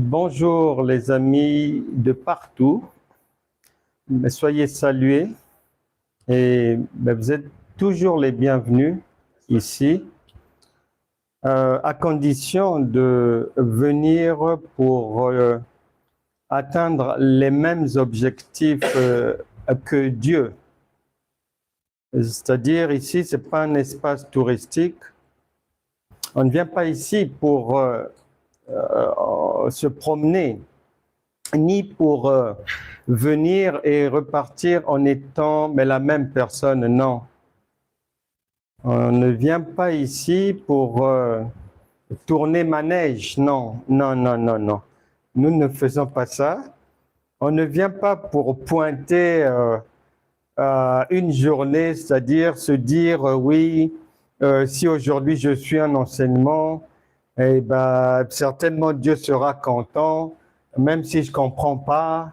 Bonjour les amis de partout, soyez salués et vous êtes toujours les bienvenus ici, à condition de venir pour atteindre les mêmes objectifs que Dieu. C'est-à-dire ici, ce n'est pas un espace touristique. On ne vient pas ici pour se promener, ni pour venir et repartir en étant la même personne, non. On ne vient pas ici pour tourner manège, non, non, non, non, non. Nous ne faisons pas ça. On ne vient pas pour pointer une journée, c'est-à-dire se dire, oui, si aujourd'hui je suis un enseignement, eh bien, certainement Dieu sera content, même si je ne comprends pas,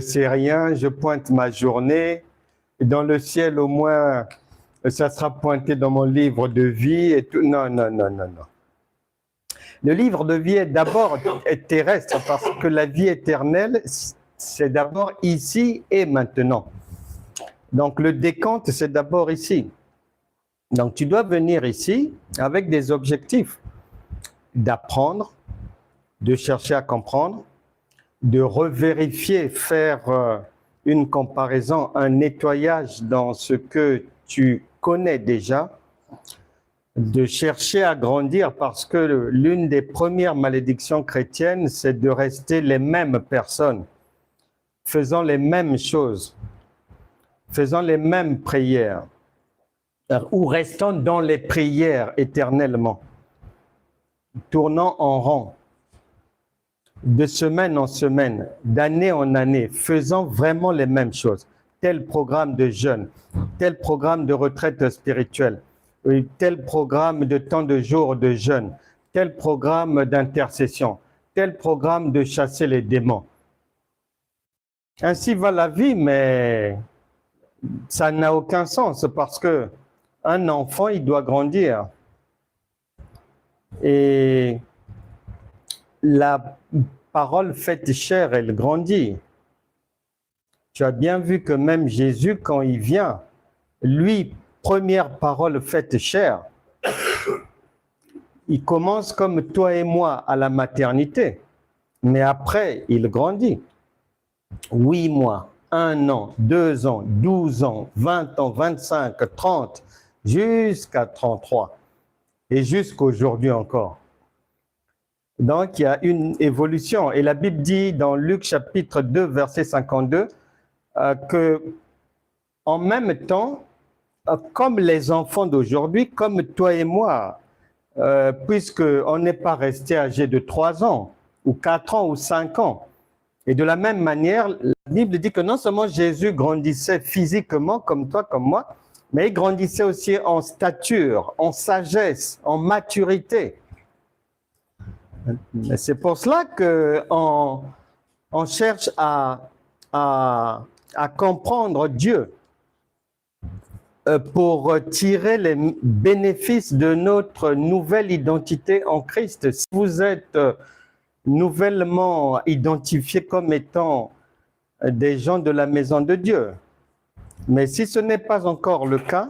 c'est rien, je pointe ma journée. Et dans le ciel, au moins, ça sera pointé dans mon livre de vie et tout. Non, non, non, non, non. Le livre de vie est d'abord terrestre parce que la vie éternelle, c'est d'abord ici et maintenant. Donc, le décompte, c'est d'abord ici. Donc, tu dois venir ici avec des objectifs d'apprendre, de chercher à comprendre, de revérifier, faire une comparaison, un nettoyage dans ce que tu connais déjà, de chercher à grandir parce que l'une des premières malédictions chrétiennes, c'est de rester les mêmes personnes, faisant les mêmes choses, faisant les mêmes prières, ou restant dans les prières éternellement, tournant en rond, de semaine en semaine, d'année en année, faisant vraiment les mêmes choses. Tel programme de jeûne, tel programme de retraite spirituelle, tel programme de temps de jour de jeûne, tel programme d'intercession, tel programme de chasser les démons. Ainsi va la vie, mais ça n'a aucun sens parce que un enfant, il doit grandir. Et la parole faite chair, elle grandit. Tu as bien vu que même Jésus, quand il vient, lui, première parole faite chair, il commence comme toi et moi à la maternité, mais après, il grandit. 8 mois, 1 an, 2 ans, 12 ans, 20 ans, 25, 30, jusqu'à 33, et jusqu'aujourd'hui encore. Donc, il y a une évolution. Et la Bible dit dans Luc chapitre 2, verset 52, que en même temps, comme les enfants d'aujourd'hui, comme toi et moi, puisqu'on n'est pas resté âgé de 3 ans, ou 4 ans, ou 5 ans. Et de la même manière, la Bible dit que non seulement Jésus grandissait physiquement, comme toi, comme moi, mais il grandissait aussi en stature, en sagesse, en maturité. C'est pour cela qu'on cherche à comprendre Dieu pour tirer les bénéfices de notre nouvelle identité en Christ. Si vous êtes nouvellement identifiés comme étant des gens de la maison de Dieu, mais si ce n'est pas encore le cas,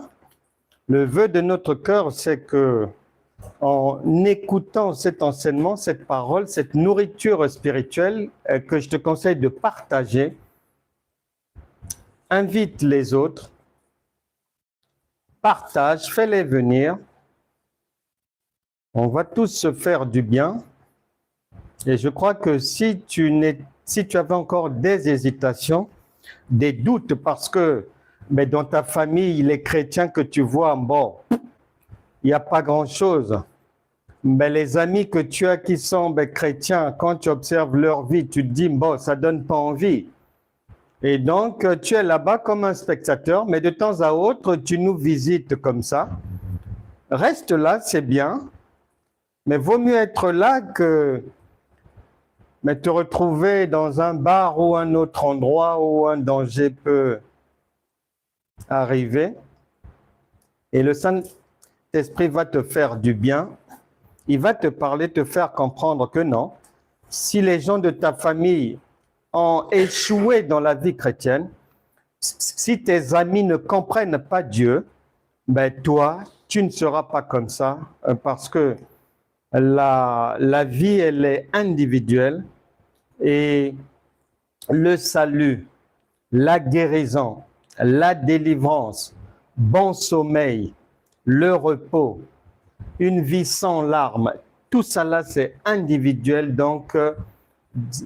le vœu de notre cœur, c'est que en écoutant cet enseignement, cette parole, cette nourriture spirituelle que je te conseille de partager, invite les autres, partage, fais-les venir. On va tous se faire du bien. Et je crois que si tu avais encore des hésitations, des doutes, parce que dans ta famille, les chrétiens que tu vois, bon, il n'y a pas grand-chose. Mais les amis que tu as qui sont chrétiens, quand tu observes leur vie, tu te dis, bon, ça ne donne pas envie. Et donc, tu es là-bas comme un spectateur, mais de temps à autre, tu nous visites comme ça. Reste là, c'est bien, mais vaut mieux être là que te retrouver dans un bar ou un autre endroit où un danger peut arriver. Et le Saint-Esprit va te faire du bien. Il va te parler, te faire comprendre que non, si les gens de ta famille ont échoué dans la vie chrétienne, si tes amis ne comprennent pas Dieu, ben toi, tu ne seras pas comme ça parce que la vie, elle est individuelle et le salut, la guérison, la délivrance, bon sommeil, le repos, une vie sans larmes, tout ça là, c'est individuel, donc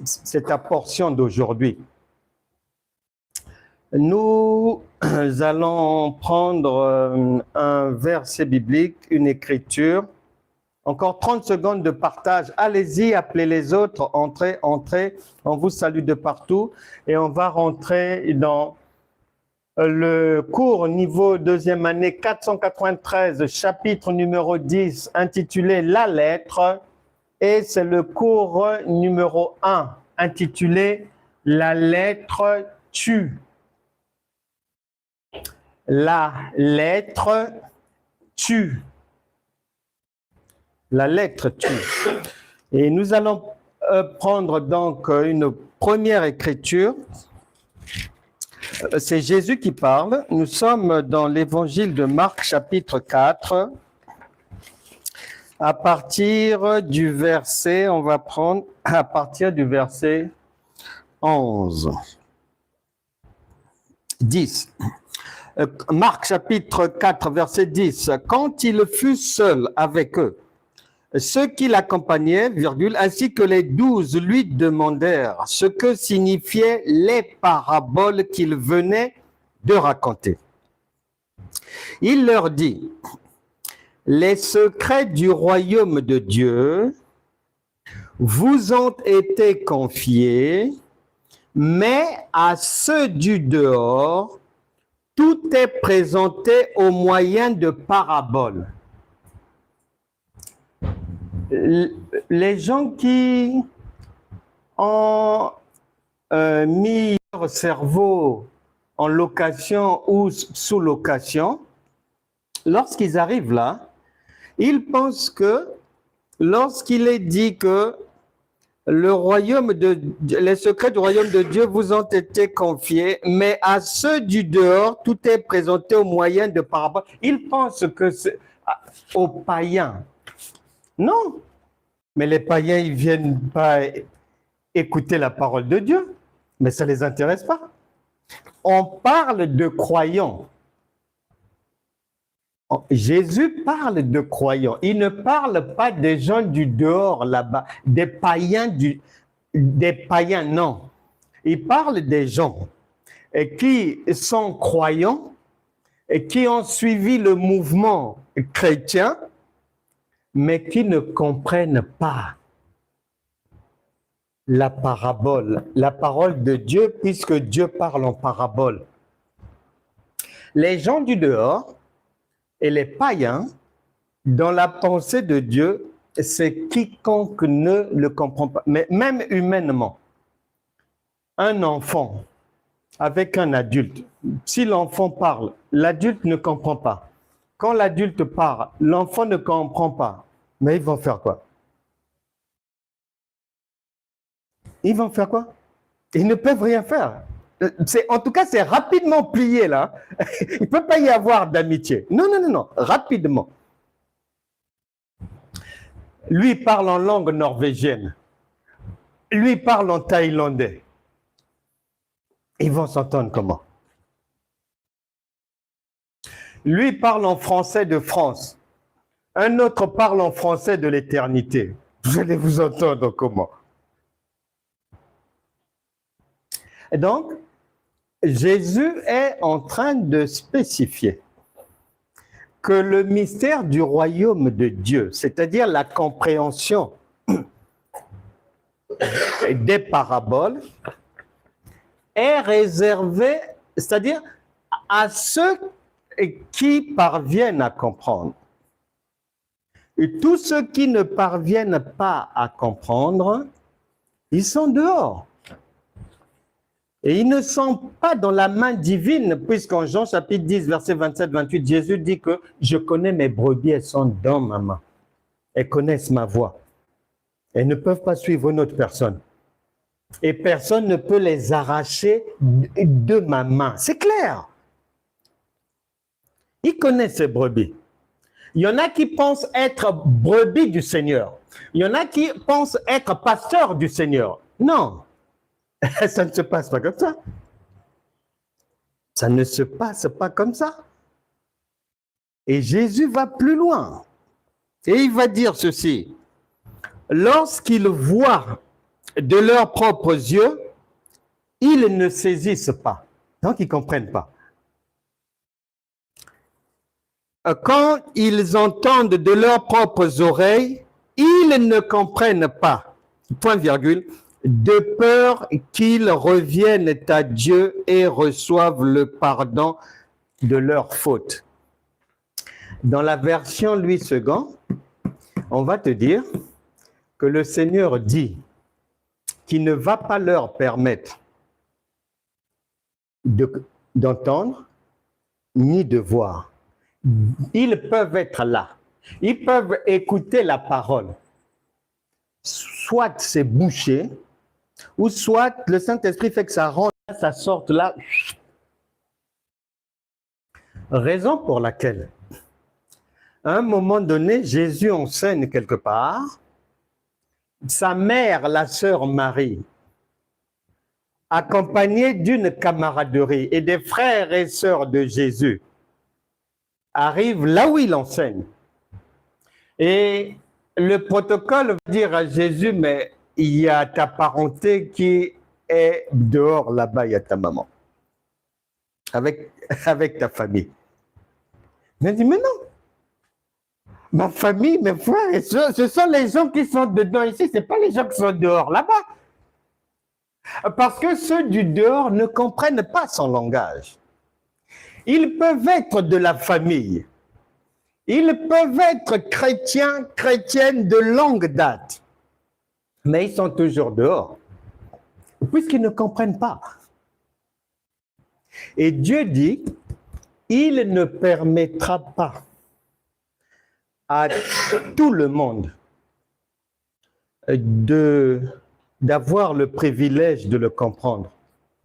c'est ta portion d'aujourd'hui. Nous allons prendre un verset biblique, une écriture. Encore 30 secondes de partage. Allez-y, appelez les autres, entrez, entrez. On vous salue de partout et on va rentrer dans le cours niveau deuxième année 493, chapitre numéro 10, intitulé « La lettre ». Et c'est le cours numéro 1, intitulé « La lettre tue ». La lettre tue. La lettre tue. Et nous allons prendre donc une première écriture. C'est Jésus qui parle. Nous sommes dans l'évangile de Marc, chapitre 4. À partir du verset, on va prendre à partir du verset 11. 10. Marc, chapitre 4, verset 10. Quand il fut seul avec eux, ceux qui l'accompagnaient, ainsi que les 12 lui demandèrent ce que signifiaient les paraboles qu'il venait de raconter. Il leur dit, « Les secrets du royaume de Dieu vous ont été confiés, mais à ceux du dehors, tout est présenté au moyen de paraboles. » Les gens qui ont mis leur cerveau en location ou sous location, lorsqu'ils arrivent là, ils pensent que lorsqu'il est dit que les secrets du royaume de Dieu vous ont été confiés, mais à ceux du dehors, tout est présenté au moyen de paraboles. Ils pensent que c'est aux païens. Non, mais les païens, ils ne viennent pas écouter la parole de Dieu, mais ça ne les intéresse pas. On parle de croyants. Jésus parle de croyants. Il ne parle pas des gens du dehors là-bas, des païens, non. Il parle des gens qui sont croyants et qui ont suivi le mouvement chrétien, mais qui ne comprennent pas la parabole, la parole de Dieu, puisque Dieu parle en parabole. Les gens du dehors et les païens, dans la pensée de Dieu, c'est quiconque ne le comprend pas. Mais même humainement, un enfant avec un adulte, si l'enfant parle, l'adulte ne comprend pas. Quand l'adulte parle, l'enfant ne comprend pas. Mais ils vont faire quoi? Ils vont faire quoi? Ils ne peuvent rien faire. En tout cas, c'est rapidement plié là. Il ne peut pas y avoir d'amitié. Non, non, non, non, rapidement. Lui parle en langue norvégienne. Lui parle en thaïlandais. Ils vont s'entendre comment? Lui parle en français de France. Un autre parle en français de l'éternité. Vous allez vous entendre comment? Et donc, Jésus est en train de spécifier que le mystère du royaume de Dieu, c'est-à-dire la compréhension des paraboles, est réservé, c'est-à-dire à ceux qui parviennent à comprendre. Et tous ceux qui ne parviennent pas à comprendre, ils sont dehors. Et ils ne sont pas dans la main divine, puisqu'en Jean chapitre 10, verset 27-28, Jésus dit que je connais mes brebis, elles sont dans ma main. Elles connaissent ma voix. Elles ne peuvent pas suivre une autre personne. Et personne ne peut les arracher de ma main. C'est clair. Il connaît ses brebis. Il y en a qui pensent être brebis du Seigneur. Il y en a qui pensent être pasteurs du Seigneur. Non, ça ne se passe pas comme ça. Ça ne se passe pas comme ça. Et Jésus va plus loin. Et il va dire ceci. Lorsqu'ils voient de leurs propres yeux, ils ne saisissent pas. Donc, ils ne comprennent pas. Quand ils entendent de leurs propres oreilles, ils ne comprennent pas. Point virgule. De peur qu'ils reviennent à Dieu et reçoivent le pardon de leurs fautes. Dans la version Louis II, on va te dire que le Seigneur dit qu'il ne va pas leur permettre d'entendre ni de voir. Ils peuvent être là. Ils peuvent écouter la parole. Soit c'est bouché, ou soit le Saint-Esprit fait que ça rentre, ça sorte là. Raison pour laquelle, à un moment donné, Jésus enseigne quelque part, sa mère, la sœur Marie, accompagnée d'une camaraderie et des frères et sœurs de Jésus, arrive là où il enseigne. Et le protocole va dire à Jésus, mais il y a ta parenté qui est dehors là-bas, il y a ta maman, avec ta famille. Il dit, mais non, ma famille, mes frères et sœurs, ce sont les gens qui sont dedans ici, ce n'est pas les gens qui sont dehors là-bas. Parce que ceux du dehors ne comprennent pas son langage. Ils peuvent être de la famille. Ils peuvent être chrétiens, chrétiennes de longue date. Mais ils sont toujours dehors. Puisqu'ils ne comprennent pas. Et Dieu dit, il ne permettra pas à tout le monde d'avoir le privilège de le comprendre.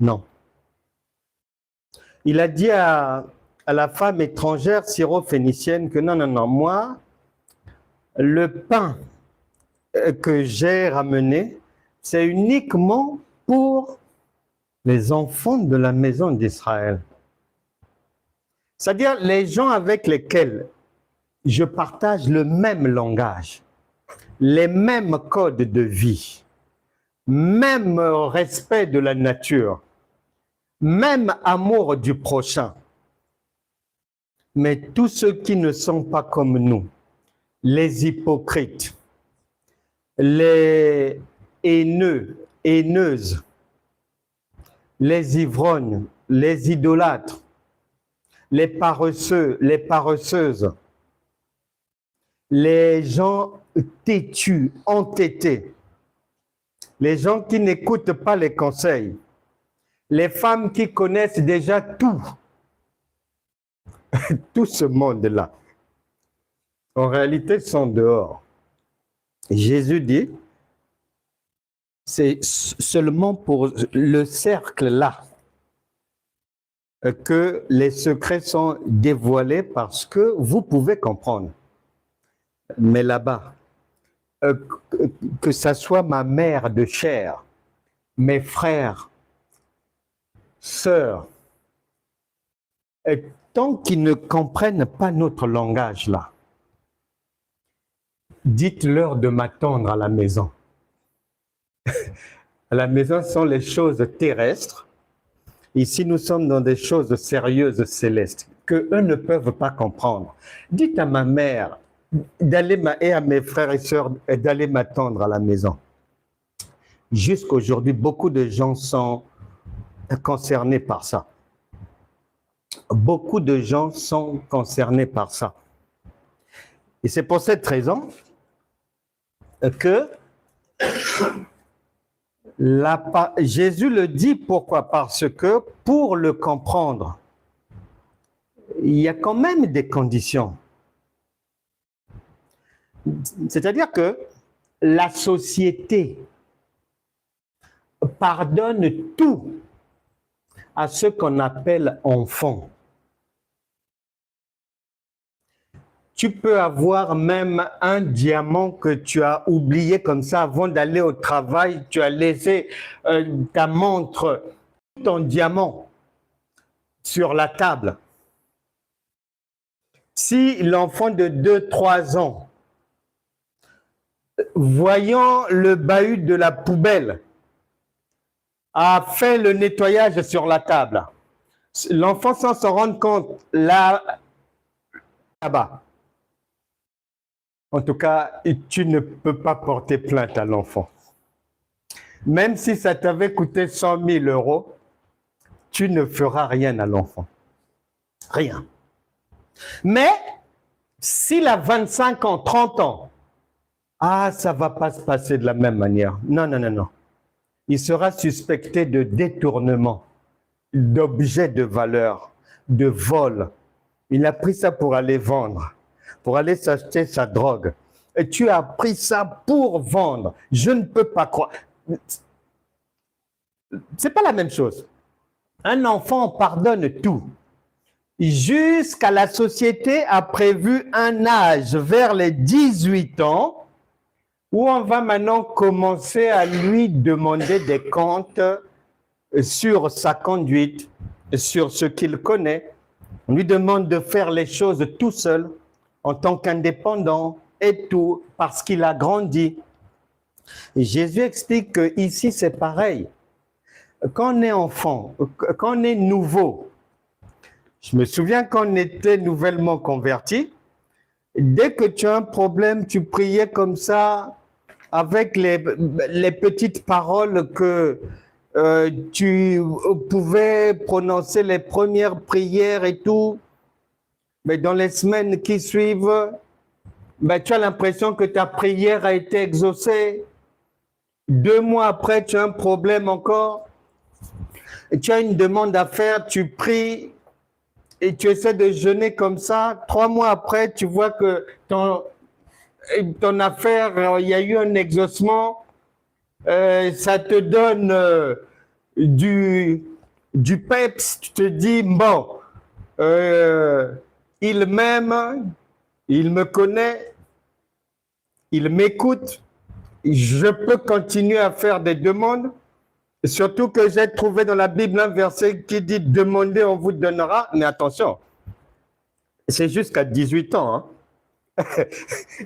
Non. Il a dit à la femme étrangère syro-phénicienne que non, moi, le pain que j'ai ramené, c'est uniquement pour les enfants de la maison d'Israël. C'est-à-dire les gens avec lesquels je partage le même langage, les mêmes codes de vie, même respect de la nature, même amour du prochain. Mais tous ceux qui ne sont pas comme nous, les hypocrites, les haineux, haineuses, les ivrognes, les idolâtres, les paresseux, les paresseuses, les gens têtus, entêtés, les gens qui n'écoutent pas les conseils, les femmes qui connaissent déjà tout, tout ce monde-là, en réalité, sont dehors. Jésus dit, c'est seulement pour le cercle-là que les secrets sont dévoilés parce que vous pouvez comprendre. Mais là-bas, que ça soit ma mère de chair, mes frères, sœurs, tant qu'ils ne comprennent pas notre langage là, dites-leur de m'attendre à la maison. À la maison sont les choses terrestres. Ici, nous sommes dans des choses sérieuses célestes que eux ne peuvent pas comprendre. Dites à ma mère et à mes frères et sœurs d'aller m'attendre à la maison. Jusqu'aujourd'hui, beaucoup de gens sont concernés par ça. Beaucoup de gens sont concernés par ça. Et c'est pour cette raison que Jésus le dit. Pourquoi? Parce que pour le comprendre, il y a quand même des conditions. C'est-à-dire que la société pardonne tout à ce qu'on appelle enfants. Tu peux avoir même un diamant que tu as oublié comme ça avant d'aller au travail. Tu as laissé ta montre, ton diamant sur la table. Si l'enfant de 2-3 ans, voyant le bahut de la poubelle, a fait le nettoyage sur la table, l'enfant sans s'en rendre compte, là-bas, en tout cas, tu ne peux pas porter plainte à l'enfant. Même si ça t'avait coûté 100 000 euros, tu ne feras rien à l'enfant. Rien. Mais, s'il a 25 ans, 30 ans, ça ne va pas se passer de la même manière. Non, non, non, non. Il sera suspecté de détournement, d'objets de valeur, de vol. Il a pris ça pour aller vendre, pour aller s'acheter sa drogue. Et tu as pris ça pour vendre. Je ne peux pas croire. C'est pas la même chose. Un enfant pardonne tout. Jusqu'à la société a prévu un âge vers les 18 ans où on va maintenant commencer à lui demander des comptes sur sa conduite, sur ce qu'il connaît. On lui demande de faire les choses tout seul, en tant qu'indépendant et tout, parce qu'il a grandi. Et Jésus explique qu'ici, c'est pareil. Quand on est enfant, quand on est nouveau, je me souviens quand on était nouvellement converti, dès que tu as un problème, tu priais comme ça, avec les petites paroles que tu pouvais prononcer les premières prières et tout. Mais dans les semaines qui suivent, tu as l'impression que ta prière a été exaucée. 2 mois après, tu as un problème encore. Et tu as une demande à faire, tu pries et tu essaies de jeûner comme ça. 3 mois après, tu vois que ton affaire, il y a eu un exaucement. Ça te donne du peps. Tu te dis, bon, il m'aime, il me connaît, il m'écoute. Je peux continuer à faire des demandes. Surtout que j'ai trouvé dans la Bible un verset qui dit « Demandez, on vous donnera ». Mais attention, c'est jusqu'à 18 ans. Hein.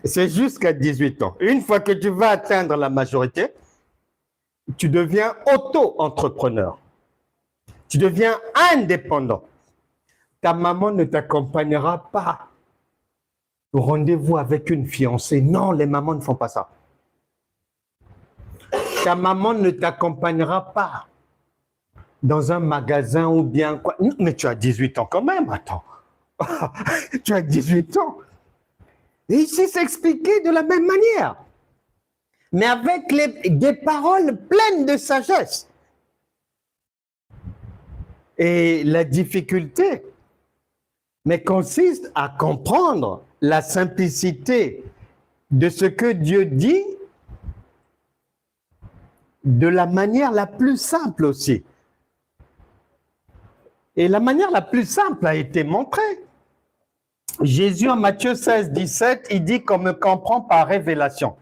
C'est jusqu'à 18 ans. Une fois que tu vas atteindre la majorité, tu deviens auto-entrepreneur. Tu deviens indépendant. Ta maman ne t'accompagnera pas au rendez-vous avec une fiancée. Non, les mamans ne font pas ça. Ta maman ne t'accompagnera pas dans un magasin ou bien quoi. Non, mais tu as 18 ans quand même, attends. Tu as 18 ans. Et ici, c'est expliqué de la même manière. Mais avec des paroles pleines de sagesse. Et la difficulté, mais consiste à comprendre la simplicité de ce que Dieu dit de la manière la plus simple aussi. Et la manière la plus simple a été montrée. Jésus, en Matthieu 16, 17, il dit qu'on me comprend par révélation.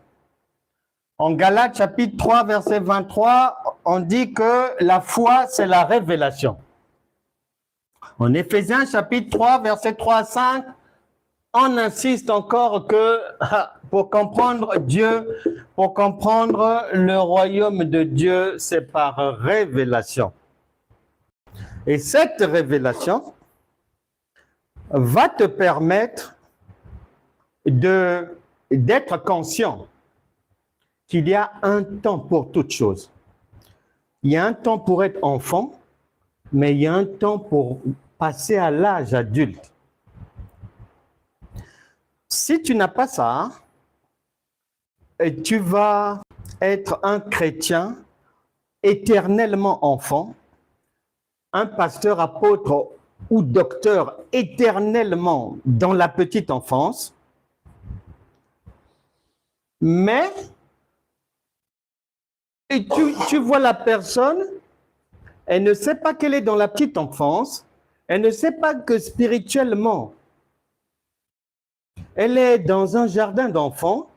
En Galates, chapitre 3, verset 23, on dit que la foi, c'est la révélation. En Éphésiens, chapitre 3, verset 3 à 5, on insiste encore que pour comprendre Dieu, pour comprendre le royaume de Dieu, c'est par révélation. Et cette révélation va te permettre d'être conscient qu'il y a un temps pour toute chose. Il y a un temps pour être enfant, mais il y a un temps pour passer à l'âge adulte. Si tu n'as pas ça, tu vas être un chrétien éternellement enfant, un pasteur, apôtre ou docteur éternellement dans la petite enfance, mais Et tu vois la personne, elle ne sait pas qu'elle est dans la petite enfance, elle ne sait pas que spirituellement, elle est dans un jardin d'enfants,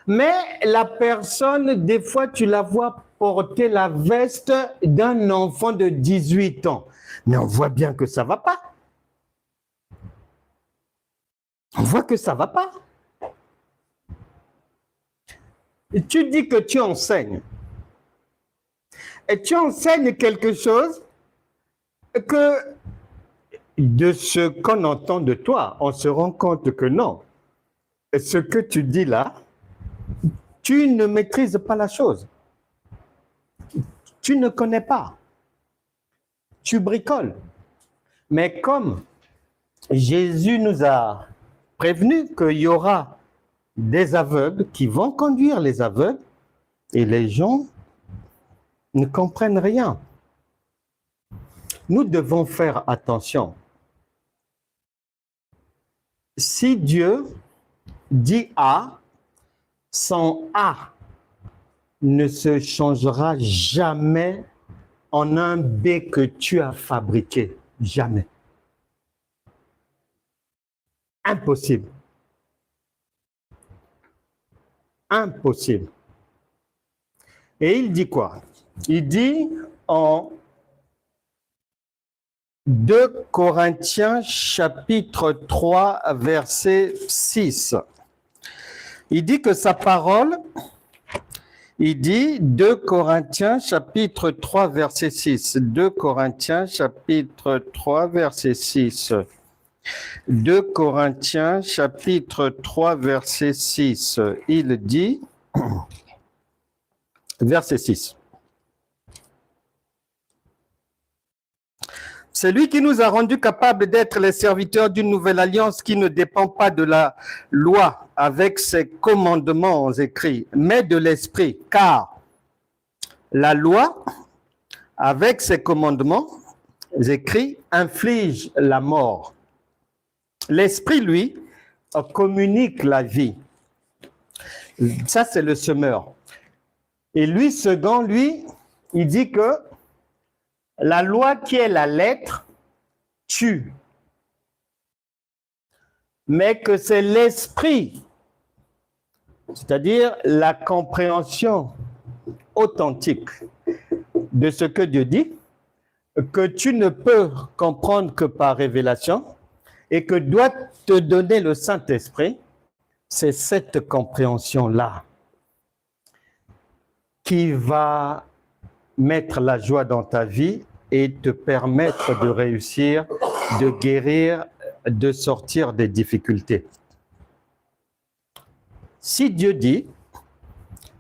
mais la personne, des fois, tu la vois porter la veste d'un enfant de 18 ans. Mais on voit bien que ça ne va pas. On voit que ça ne va pas. Et tu dis que tu enseignes. Et tu enseignes quelque chose que de ce qu'on entend de toi, on se rend compte que non. Et ce que tu dis là, tu ne maîtrises pas la chose. Tu ne connais pas. Tu bricoles. Mais comme Jésus nous a prévenu qu'il y aura des aveugles qui vont conduire les aveugles et les gens ne comprennent rien. Nous devons faire attention. Si Dieu dit A, son A ne se changera jamais en un B que tu as fabriqué. Jamais. Impossible. Impossible. Et il dit quoi? Il dit en 2 Corinthiens chapitre 3 verset 6. Il dit que sa parole, il dit 2 Corinthiens chapitre 3 verset 6. 2 Corinthiens chapitre 3 verset 6. 2 Corinthiens chapitre 3 verset 6. Il dit, verset 6. C'est lui qui nous a rendus capables d'être les serviteurs d'une nouvelle alliance qui ne dépend pas de la loi avec ses commandements écrits, mais de l'esprit. Car la loi, avec ses commandements écrits, inflige la mort. L'esprit, lui, communique la vie. Ça, c'est le semeur. Et lui, second, lui, il dit que la loi qui est la lettre tue, mais que c'est l'esprit, c'est-à-dire la compréhension authentique de ce que Dieu dit, que tu ne peux comprendre que par révélation et que doit te donner le Saint-Esprit, c'est cette compréhension-là qui va mettre la joie dans ta vie et te permettre de réussir, de guérir, de sortir des difficultés. Si Dieu dit,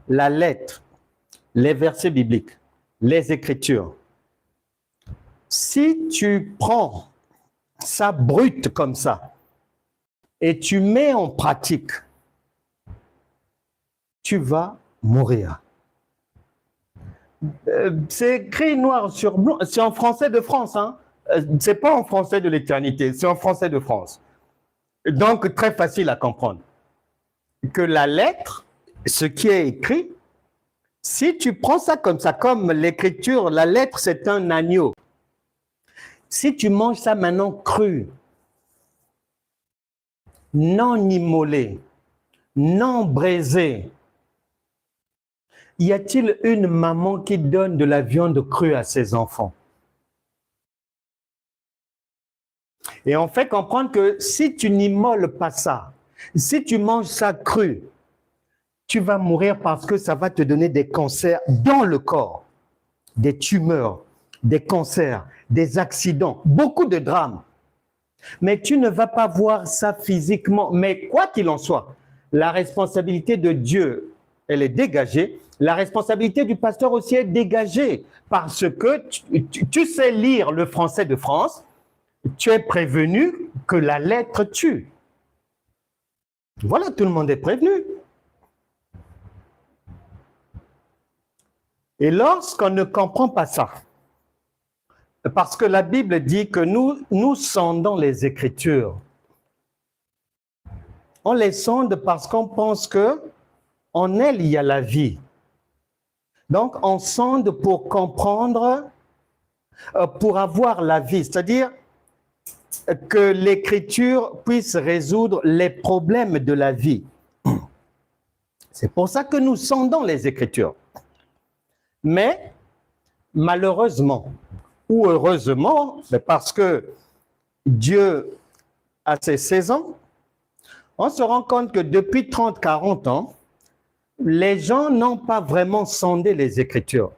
la lettre, les versets bibliques, les Écritures, si tu prends ça brut comme ça et tu mets en pratique, tu vas mourir. C'est écrit noir sur blanc, c'est en français de France, hein? C'est pas en français de l'éternité, c'est en français de France. Donc, très facile à comprendre. Que la lettre, ce qui est écrit, si tu prends ça, comme l'écriture, la lettre, c'est un agneau. Si tu manges ça maintenant cru, non immolé, non braisé, y a-t-il une maman qui donne de la viande crue à ses enfants? Et on fait comprendre que si tu n'immoles pas ça, si tu manges ça cru, tu vas mourir parce que ça va te donner des cancers dans le corps, des tumeurs, des cancers, des accidents, beaucoup de drames. Mais tu ne vas pas voir ça physiquement. Mais quoi qu'il en soit, la responsabilité de Dieu, elle est dégagée. La responsabilité du pasteur aussi est dégagée parce que tu sais lire le français de France, tu es prévenu que la lettre tue. Voilà, tout le monde est prévenu. Et lorsqu'on ne comprend pas ça, parce que la Bible dit que nous sondons les Écritures. On les sonde parce qu'on pense que en elles, il y a la vie. Donc, on sonde pour comprendre, pour avoir la vie, c'est-à-dire que l'Écriture puisse résoudre les problèmes de la vie. C'est pour ça que nous sondons les Écritures. Mais, malheureusement, ou heureusement, parce que Dieu a ses saisons, on se rend compte que depuis 30, 40 ans, les gens n'ont pas vraiment sondé les Écritures.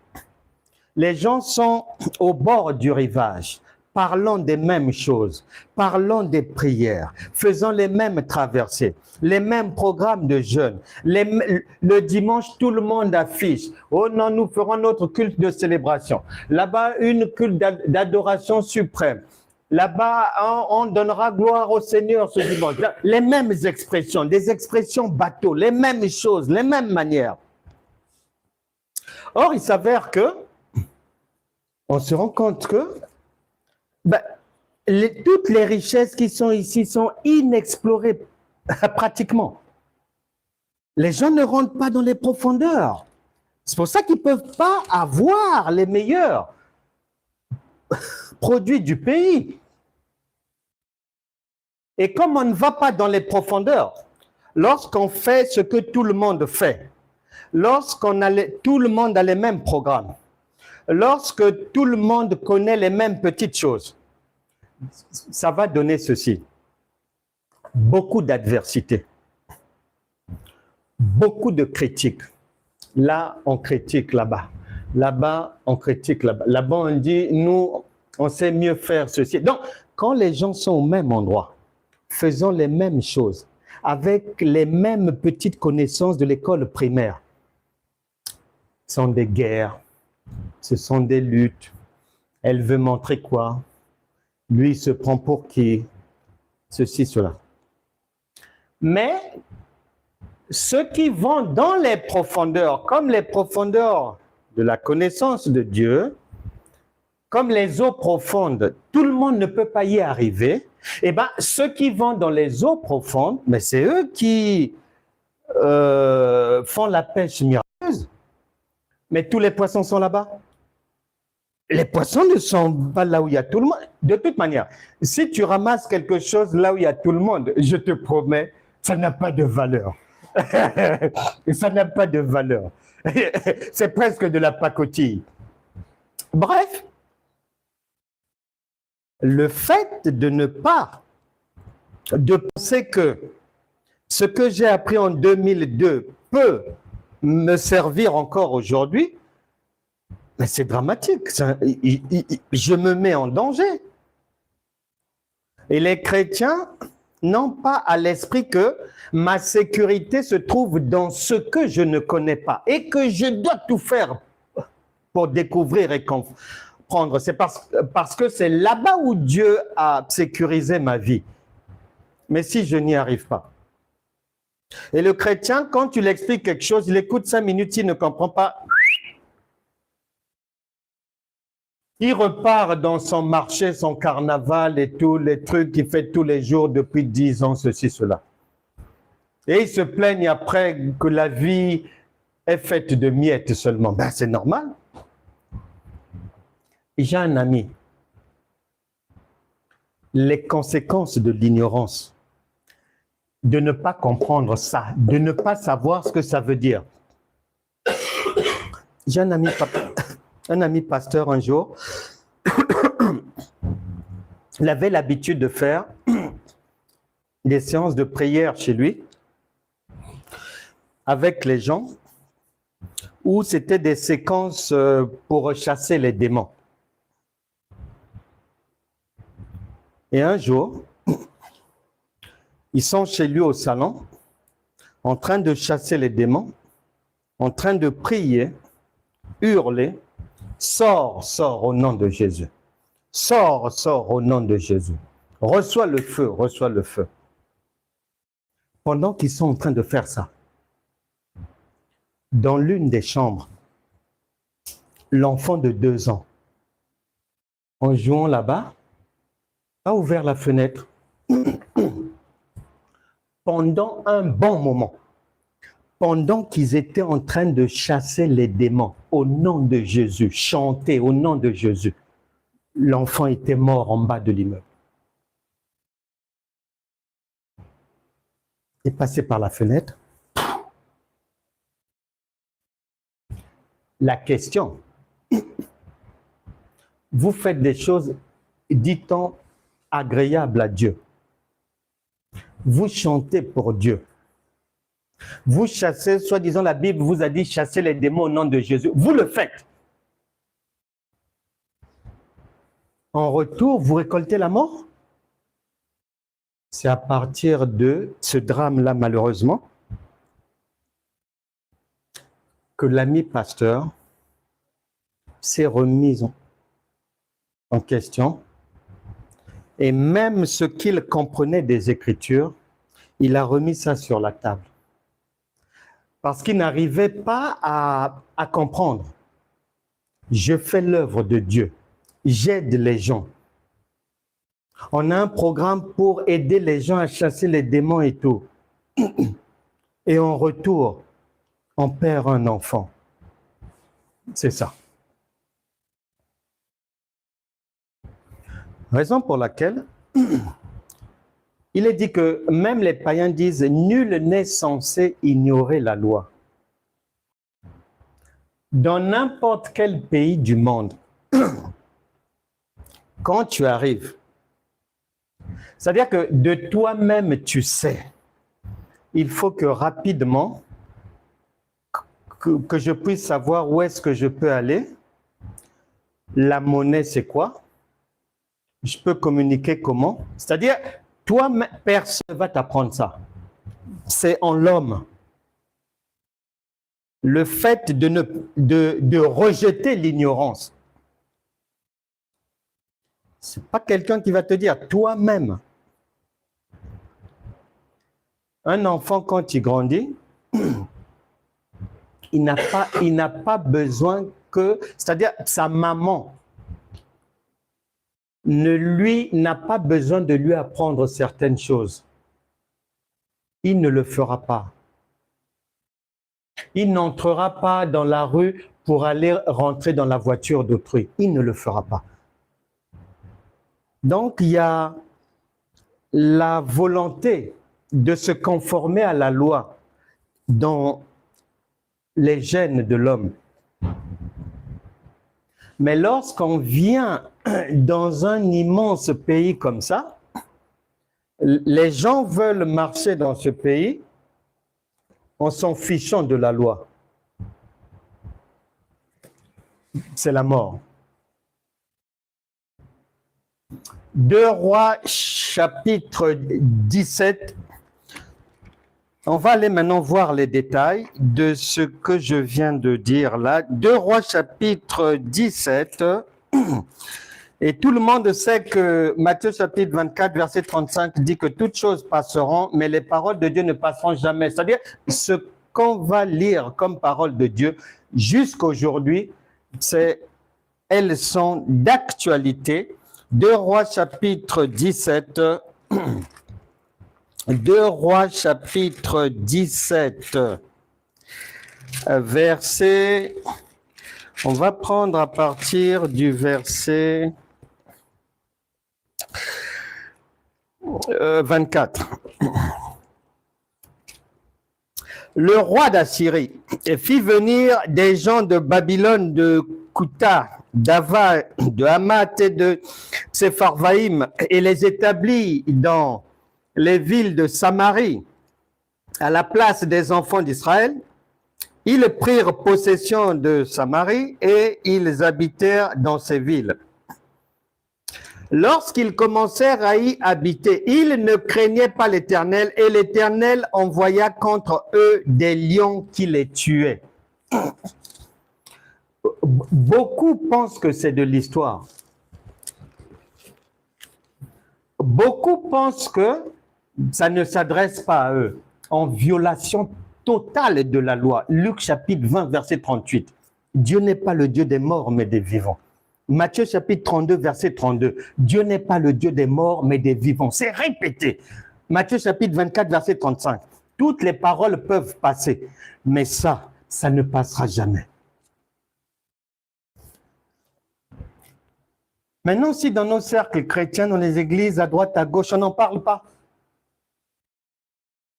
Les gens sont au bord du rivage, parlant des mêmes choses, parlant des prières, faisant les mêmes traversées, les mêmes programmes de jeûne. Le dimanche, tout le monde affiche. Oh non, nous ferons notre culte de célébration. Là-bas, une culte d'adoration suprême. Là-bas, on donnera gloire au Seigneur ce dimanche. Les mêmes expressions, des expressions bateaux, les mêmes choses, les mêmes manières. Or, il s'avère que on se rend compte que toutes les richesses qui sont ici sont inexplorées pratiquement. Les gens ne rentrent pas dans les profondeurs. C'est pour ça qu'ils ne peuvent pas avoir les meilleurs produits du pays. Et comme on ne va pas dans les profondeurs, lorsqu'on fait ce que tout le monde fait, tout le monde a les mêmes programmes, lorsque tout le monde connaît les mêmes petites choses, ça va donner ceci. Beaucoup d'adversité, beaucoup de critiques. Là, on critique là-bas. Là-bas, on critique là-bas. Là-bas, on dit, nous, on sait mieux faire ceci. Donc, quand les gens sont au même endroit, faisant les mêmes choses, avec les mêmes petites connaissances de l'école primaire, ce sont des guerres, ce sont des luttes. Elle veut montrer quoi? Lui, il se prend pour qui? Ceci, cela. Mais ceux qui vont dans les profondeurs, comme les profondeurs de la connaissance de Dieu, comme les eaux profondes, tout le monde ne peut pas y arriver. Eh bien, ceux qui vont dans les eaux profondes, mais c'est eux qui font la pêche miraculeuse. Mais tous les poissons sont là-bas. Les poissons ne sont pas là où il y a tout le monde. De toute manière, si tu ramasses quelque chose là où il y a tout le monde, je te promets, ça n'a pas de valeur. Ça n'a pas de valeur. C'est presque de la pacotille. Bref, le fait de ne pas, de penser que ce que j'ai appris en 2002 peut me servir encore aujourd'hui, mais c'est dramatique. Je me mets en danger. Et les chrétiens n'ont pas à l'esprit que ma sécurité se trouve dans ce que je ne connais pas et que je dois tout faire pour découvrir et comprendre. C'est parce que c'est là-bas où Dieu a sécurisé ma vie. Mais si je n'y arrive pas. Et le chrétien, quand tu lui expliques quelque chose, il écoute 5 minutes, s'il ne comprend pas, il repart dans son marché, son carnaval et tous les trucs qu'il fait tous les jours depuis 10 ans, ceci, cela. Et il se plaigne après que la vie est faite de miettes seulement. Ben, c'est normal. J'ai un ami. Les conséquences de l'ignorance, de ne pas comprendre ça, de ne pas savoir ce que ça veut dire. J'ai un ami pasteur un jour, il avait l'habitude de faire des séances de prière chez lui avec les gens où c'était des séquences pour chasser les démons. Et un jour, ils sont chez lui au salon, en train de chasser les démons, en train de prier, hurler, sors, sors au nom de Jésus. Sors, sors au nom de Jésus. Reçois le feu, reçois le feu. Pendant qu'ils sont en train de faire ça, dans l'une des chambres, l'enfant de 2 ans, en jouant là-bas, a ouvert la fenêtre pendant un bon moment. pendant qu'ils étaient en train de chasser les démons au nom de Jésus, chanter au nom de Jésus, l'enfant était mort en bas de l'immeuble. Il est passé par la fenêtre. La question, vous faites des choses, dit-on, agréables à Dieu. Vous chantez pour Dieu. Vous chassez, soi-disant la Bible vous a dit chasser les démons au nom de Jésus. Vous le faites. En retour, vous récoltez la mort. C'est à partir de ce drame-là, malheureusement, que l'ami pasteur s'est remis en question. Et même ce qu'il comprenait des Écritures, il a remis ça sur la table. Parce qu'il n'arrivait pas à comprendre. Je fais l'œuvre de Dieu. J'aide les gens. On a un programme pour aider les gens à chasser les démons et tout. Et en retour, on perd un enfant. C'est ça. Raison pour laquelle il est dit que même les païens disent « Nul n'est censé ignorer la loi ». Dans n'importe quel pays du monde, quand tu arrives, c'est-à-dire que de toi-même tu sais, il faut que rapidement, que je puisse savoir où est-ce que je peux aller. La monnaie, c'est quoi? Je peux communiquer comment? C'est-à-dire, toi, personne ne va t'apprendre ça. C'est en l'homme. Le fait de rejeter l'ignorance. Ce n'est pas quelqu'un qui va te dire, toi-même. Un enfant, quand il grandit, il n'a pas besoin que, c'est-à-dire sa maman n'a pas besoin de lui apprendre certaines choses. Il ne le fera pas. Il n'entrera pas dans la rue pour aller rentrer dans la voiture d'autrui. Il ne le fera pas. Donc, il y a la volonté de se conformer à la loi dans les gènes de l'homme. Mais lorsqu'on vient dans un immense pays comme ça, les gens veulent marcher dans ce pays en s'en fichant de la loi. C'est la mort. 2 Rois, chapitre 17. On va aller maintenant voir les détails de ce que je viens de dire là. 2 Rois, chapitre 17. Et tout le monde sait que Matthieu, chapitre 24, verset 35, dit que toutes choses passeront, mais les paroles de Dieu ne passeront jamais. C'est-à-dire, ce qu'on va lire comme parole de Dieu jusqu'aujourd'hui, elles sont d'actualité. 2 Rois, chapitre 17. 2 Rois, chapitre 17, verset, on va prendre à partir du verset 24. Le roi d'Assyrie fit venir des gens de Babylone, de Kouta, d'Ava, de Hamath et de Sepharvaïm et les établit dans les villes de Samarie, à la place des enfants d'Israël. Ils prirent possession de Samarie et ils habitèrent dans ces villes. Lorsqu'ils commencèrent à y habiter, ils ne craignaient pas l'Éternel et l'Éternel envoya contre eux des lions qui les tuaient. Beaucoup pensent que c'est de l'histoire. Beaucoup pensent que ça ne s'adresse pas à eux, en violation totale de la loi. Luc chapitre 20, verset 38. Dieu n'est pas le Dieu des morts, mais des vivants. Matthieu chapitre 32, verset 32. Dieu n'est pas le Dieu des morts, mais des vivants. C'est répété. Matthieu chapitre 24, verset 35. Toutes les paroles peuvent passer, mais ça ne passera jamais. Maintenant, si dans nos cercles chrétiens, dans les églises, à droite, à gauche, on n'en parle pas,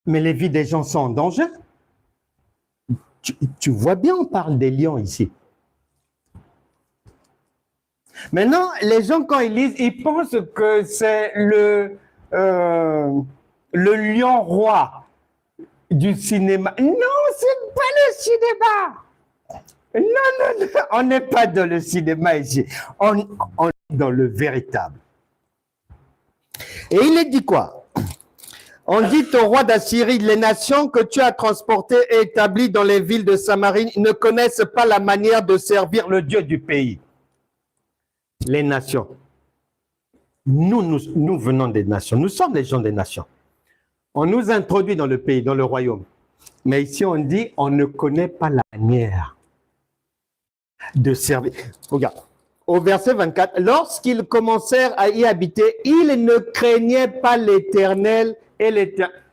mais les vies des gens sont en danger. Tu vois bien, on parle des lions ici. Maintenant, les gens, quand ils lisent, ils pensent que c'est le lion roi du cinéma. Non, c'est pas le cinéma. Non, on n'est pas dans le cinéma ici. On est dans le véritable. Et il est dit quoi? On dit au roi d'Assyrie, les nations que tu as transportées et établies dans les villes de Samarie ne connaissent pas la manière de servir le Dieu du pays. Les nations. Nous venons des nations. Nous sommes les gens des nations. On nous introduit dans le pays, dans le royaume. Mais ici, on dit, on ne connaît pas la manière de servir. Regarde, au verset 24, lorsqu'ils commencèrent à y habiter, ils ne craignaient pas l'Éternel et l'Éternel.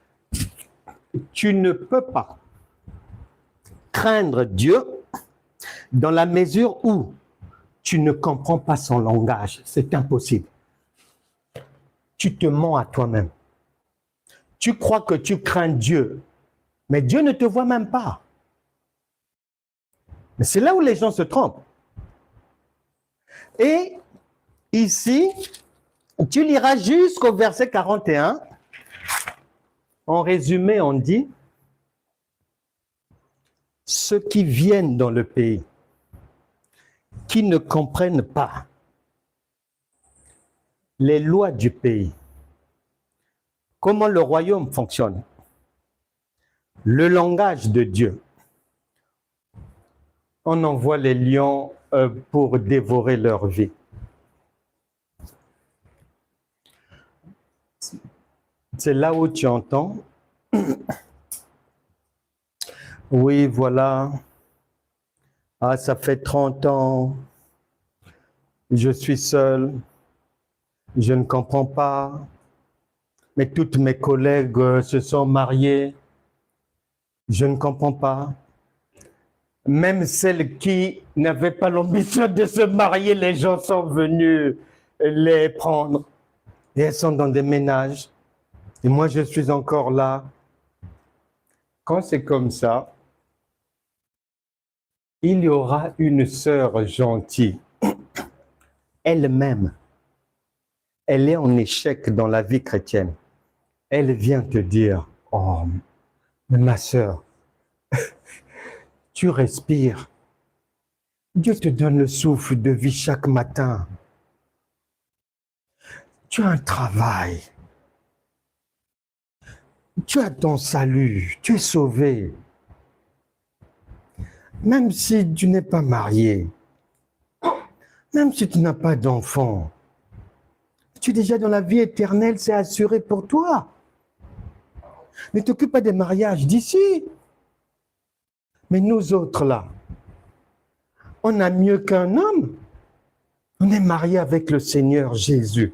Tu ne peux pas craindre Dieu dans la mesure où tu ne comprends pas son langage. C'est impossible. Tu te mens à toi-même. Tu crois que tu crains Dieu, mais Dieu ne te voit même pas. Mais c'est là où les gens se trompent. Et ici, tu liras jusqu'au verset 41. En résumé, on dit, ceux qui viennent dans le pays, qui ne comprennent pas les lois du pays, comment le royaume fonctionne, le langage de Dieu. On envoie les lions pour dévorer leur vie. C'est là où tu entends, oui, voilà, ah, ça fait 30 ans, je suis seul, je ne comprends pas, mais toutes mes collègues se sont mariés, je ne comprends pas. Même celles qui n'avaient pas l'ambition de se marier, les gens sont venus les prendre. Et elles sont dans des ménages. Et moi, je suis encore là. Quand c'est comme ça, il y aura une sœur gentille. Elle-même, elle est en échec dans la vie chrétienne. Elle vient te dire, oh, ma sœur, tu respires. Dieu te donne le souffle de vie chaque matin. Tu as un travail. Tu as ton salut. Tu es sauvé. Même si tu n'es pas marié. Même si tu n'as pas d'enfant. Tu es déjà dans la vie éternelle, c'est assuré pour toi. Ne t'occupe pas des mariages d'ici. Mais nous autres là, on a mieux qu'un homme. On est marié avec le Seigneur Jésus.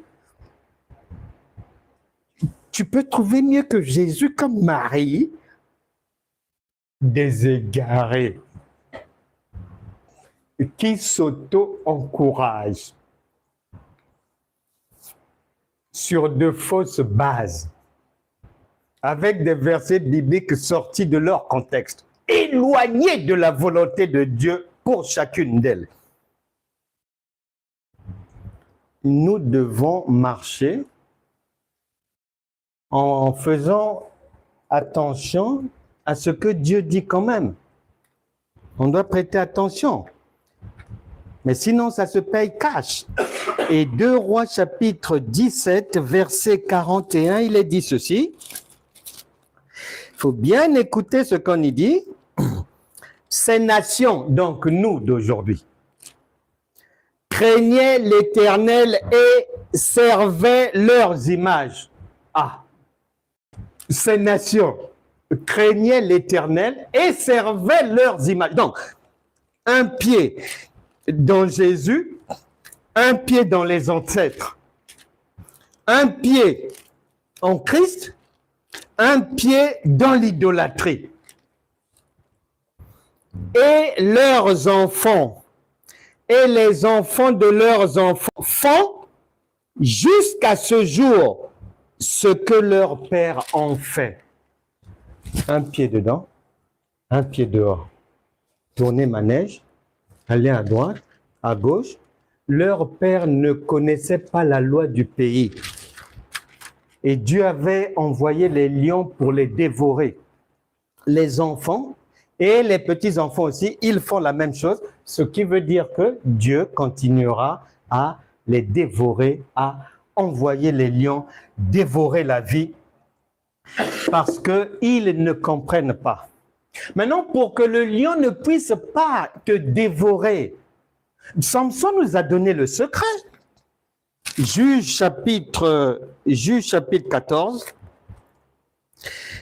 Tu peux trouver mieux que Jésus comme mari? Des égarés qui s'auto-encouragent sur de fausses bases, avec des versets bibliques sortis de leur contexte, éloignés de la volonté de Dieu pour chacune d'elles. Nous devons marcher en faisant attention à ce que Dieu dit quand même. On doit prêter attention. Mais sinon, ça se paye cash. Et 2 Rois chapitre 17, verset 41, il est dit ceci. Il faut bien écouter ce qu'on y dit. Ces nations, donc nous d'aujourd'hui, craignaient l'Éternel et servaient leurs images. Ah, ces nations craignaient l'Éternel et servaient leurs images. Donc, un pied dans Jésus, un pied dans les ancêtres, un pied en Christ un pied dans l'idolâtrie. Et leurs enfants, et les enfants de leurs enfants font jusqu'à ce jour ce que leur père en fait. Un pied dedans, un pied dehors. Tourner manège, aller à droite, à gauche. Leur père ne connaissait pas la loi du pays. Et Dieu avait envoyé les lions pour les dévorer. Les enfants et les petits-enfants aussi, ils font la même chose, ce qui veut dire que Dieu continuera à les dévorer, à envoyer les lions dévorer la vie parce qu'ils ne comprennent pas. Maintenant, pour que le lion ne puisse pas te dévorer, Samson nous a donné le secret. Juge chapitre 14.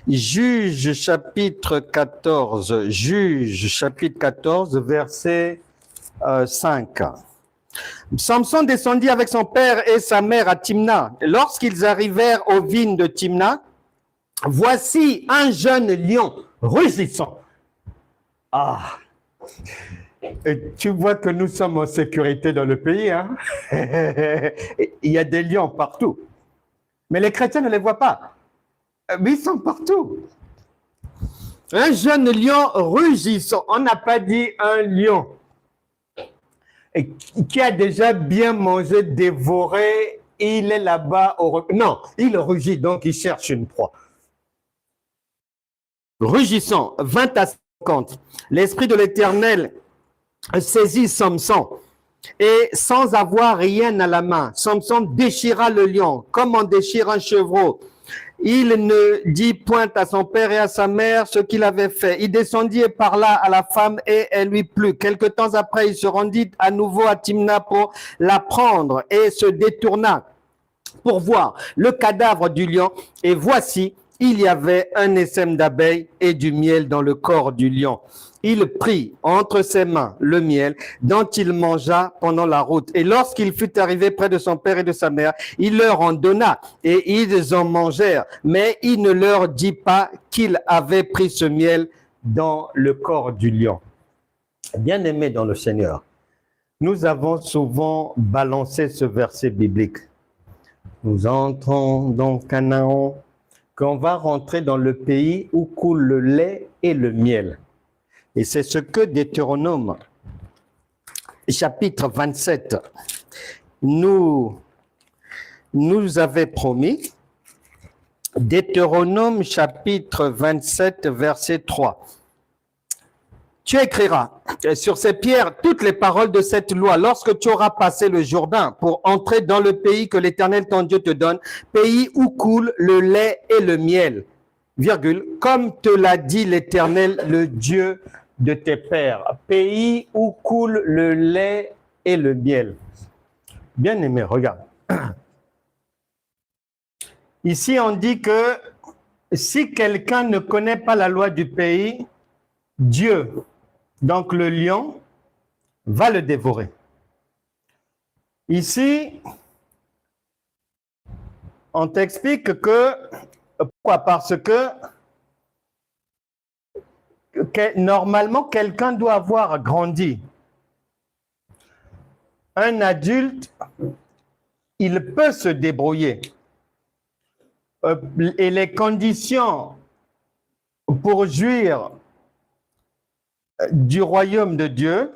Juge chapitre 14, verset 5. Samson descendit avec son père et sa mère à Timna. Lorsqu'ils arrivèrent aux vignes de Timna, voici un jeune lion rugissant. Ah! Et tu vois que nous sommes en sécurité dans le pays, hein? Il y a des lions partout. Mais les chrétiens ne les voient pas. Mais ils sont partout. Un jeune lion rugissant. On n'a pas dit un lion. Et qui a déjà bien mangé, dévoré, il est là-bas au... Non, il rugit, donc il cherche une proie. Rugissant, 20 à 50. L'Esprit de l'Éternel saisit Samson et sans avoir rien à la main, Samson déchira le lion comme on déchire un chevreau. Il ne dit point à son père et à sa mère ce qu'il avait fait. Il descendit et parla à la femme et elle lui plut. Quelque temps après, il se rendit à nouveau à Timna pour la prendre et se détourna pour voir le cadavre du lion. Et voici, il y avait un essaim d'abeilles et du miel dans le corps du lion. Il prit entre ses mains le miel dont il mangea pendant la route. Et lorsqu'il fut arrivé près de son père et de sa mère, il leur en donna et ils en mangèrent. Mais il ne leur dit pas qu'il avait pris ce miel dans le corps du lion. Bien-aimés dans le Seigneur, nous avons souvent balancé ce verset biblique. Nous entrons dans Canaan, qu'on va rentrer dans le pays où coule le lait et le miel. Et c'est ce que Deutéronome, chapitre 27, nous avait promis. Deutéronome, chapitre 27, verset 3. Tu écriras sur ces pierres toutes les paroles de cette loi lorsque tu auras passé le Jourdain pour entrer dans le pays que l'Éternel ton Dieu te donne, pays où coule le lait et le miel, virgule, comme te l'a dit l'Éternel, le Dieu de tes pères, pays où coule le lait et le miel. Bien-aimé, regarde. Ici, on dit que si quelqu'un ne connaît pas la loi du pays, Dieu, donc le lion, va le dévorer. Ici, on t'explique que, pourquoi? Parce que normalement, quelqu'un doit avoir grandi. Un adulte, il peut se débrouiller. Et les conditions pour jouir du royaume de Dieu,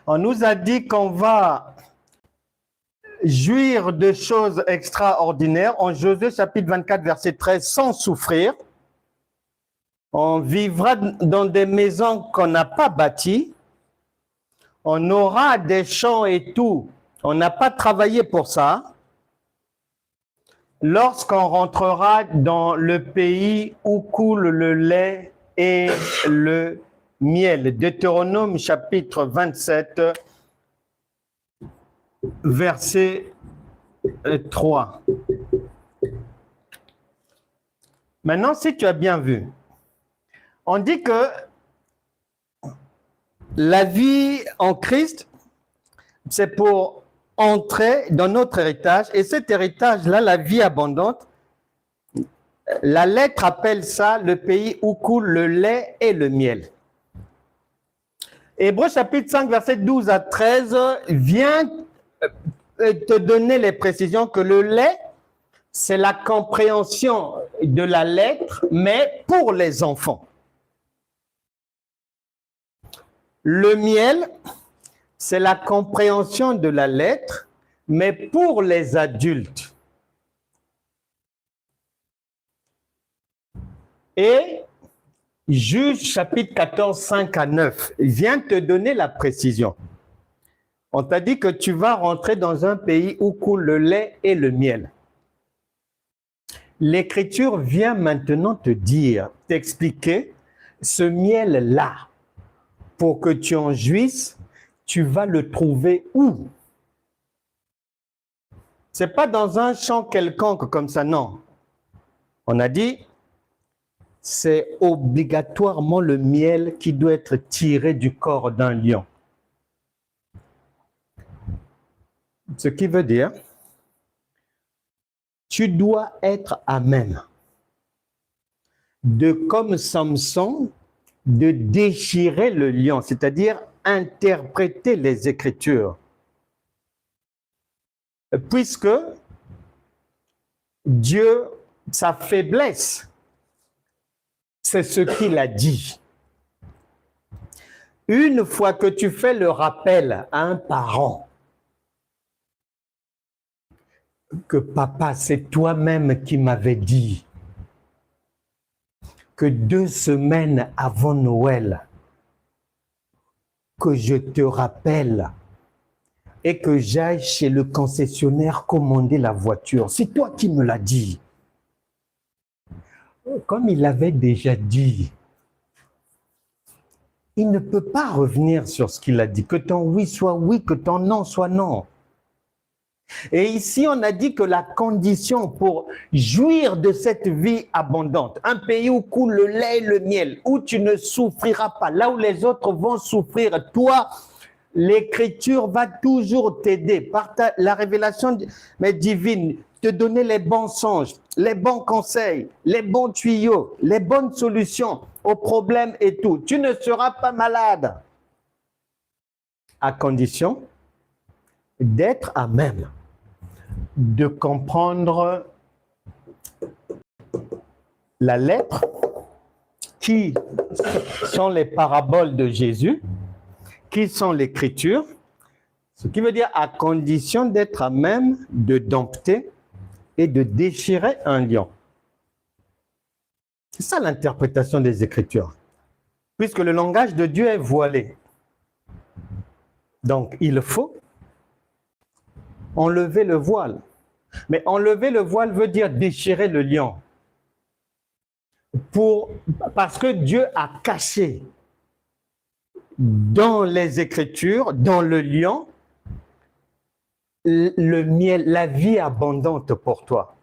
on nous a dit qu'on va jouir de choses extraordinaires en Josué chapitre 24 verset 13 sans souffrir. On vivra dans des maisons qu'on n'a pas bâties. On aura des champs et tout. On n'a pas travaillé pour ça. Lorsqu'on rentrera dans le pays où coule le lait et le miel. Deutéronome chapitre 27, verset 3. Maintenant, si tu as bien vu, on dit que la vie en Christ, c'est pour entrer dans notre héritage. Et cet héritage-là, la vie abondante, La lettre appelle ça le pays où coule le lait et le miel. Hébreux chapitre 5, verset 12 à 13 vient te donner les précisions que le lait, c'est la compréhension de la lettre, mais pour les enfants. Le miel, c'est la compréhension de la lettre, mais pour les adultes. Et Juge chapitre 14, 5 à 9 vient te donner la précision. On t'a dit que tu vas rentrer dans un pays où coule le lait et le miel. L'Écriture vient maintenant te dire, t'expliquer, ce miel-là, pour que tu en jouisses, tu vas le trouver où? Ce n'est pas dans un champ quelconque comme ça, non. On a dit, c'est obligatoirement le miel qui doit être tiré du corps d'un lion. Ce qui veut dire, tu dois être à même de, comme Samson, de déchirer le lion, c'est-à-dire interpréter les Écritures. Puisque Dieu, sa faiblesse, c'est ce qu'il a dit. Une fois que tu fais le rappel à un parent que papa, c'est toi-même qui m'avais dit que 2 semaines avant Noël, que je te rappelle et que j'aille chez le concessionnaire commander la voiture. C'est toi qui me l'as dit. Comme il avait déjà dit, il ne peut pas revenir sur ce qu'il a dit. Que ton oui soit oui, que ton non soit non. Et ici, on a dit que la condition pour jouir de cette vie abondante, un pays où coule le lait et le miel, où tu ne souffriras pas, là où les autres vont souffrir, toi, l'Écriture va toujours t'aider par la révélation divine, te donner les bons songes, les bons conseils, les bons tuyaux, les bonnes solutions aux problèmes et tout. Tu ne seras pas malade, à condition d'être à même de comprendre la lettre, qui sont les paraboles de Jésus, qui sont l'Écriture, ce qui veut dire à condition d'être à même de dompter et de déchirer un lion. C'est ça l'interprétation des Écritures, puisque le langage de Dieu est voilé. Donc, il faut enlever le voile. Mais enlever le voile veut dire déchirer le lion. Parce que Dieu a caché dans les Écritures, dans le lion, le miel, la vie abondante pour toi.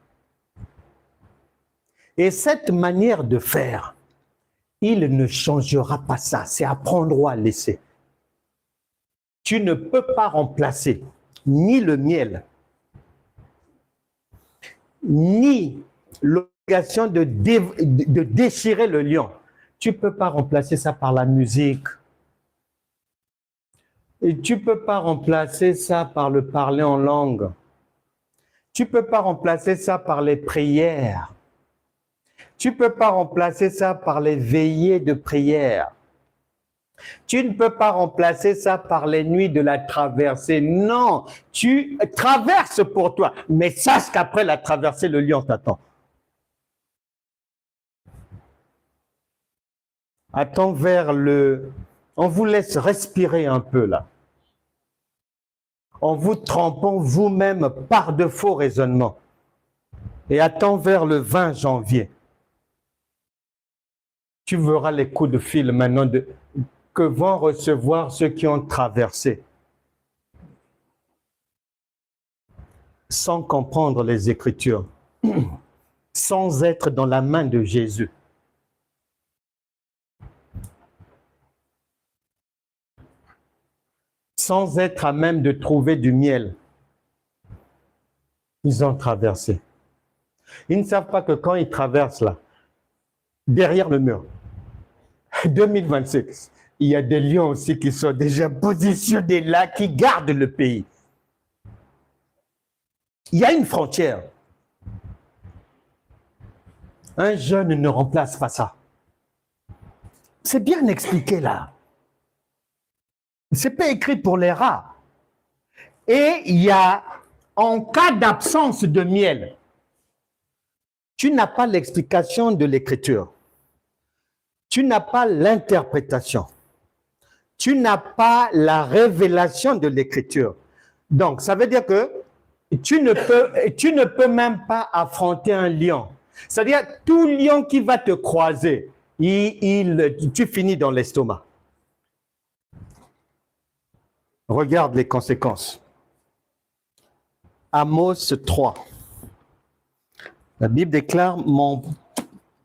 Et cette manière de faire, il ne changera pas ça. C'est à prendre ou à laisser. Tu ne peux pas remplacer ni le miel, ni l'obligation de déchirer le lion. Tu ne peux pas remplacer ça par la musique. Et tu ne peux pas remplacer ça par le parler en langue. Tu ne peux pas remplacer ça par les prières. Tu ne peux pas remplacer ça par les veillées de prière. Tu ne peux pas remplacer ça par les nuits de la traversée. Non, tu traverses pour toi, mais sache qu'après la traversée, le lion t'attend. Attends vers le... On vous laisse respirer un peu là. En vous trempant vous-même par de faux raisonnements. Et attends vers le 20 janvier. Tu verras les coups de fil maintenant que vont recevoir ceux qui ont traversé. Sans comprendre les Écritures. Sans être dans la main de Jésus. Sans être à même de trouver du miel. Ils ont traversé. Ils ne savent pas que quand ils traversent là, derrière le mur, 2026, il y a des lions aussi qui sont déjà positionnés là, qui gardent le pays. Il y a une frontière. Un jeune ne remplace pas ça. C'est bien expliqué là. C'est pas écrit pour les rats. Et il y a, en cas d'absence de miel, tu n'as pas l'explication de l'écriture. Tu n'as pas l'interprétation. Tu n'as pas la révélation de l'écriture. Donc, ça veut dire que tu ne peux même pas affronter un lion. C'est-à-dire, tout lion qui va te croiser, tu finis dans l'estomac. Regarde les conséquences. Amos 3. La Bible déclare, mon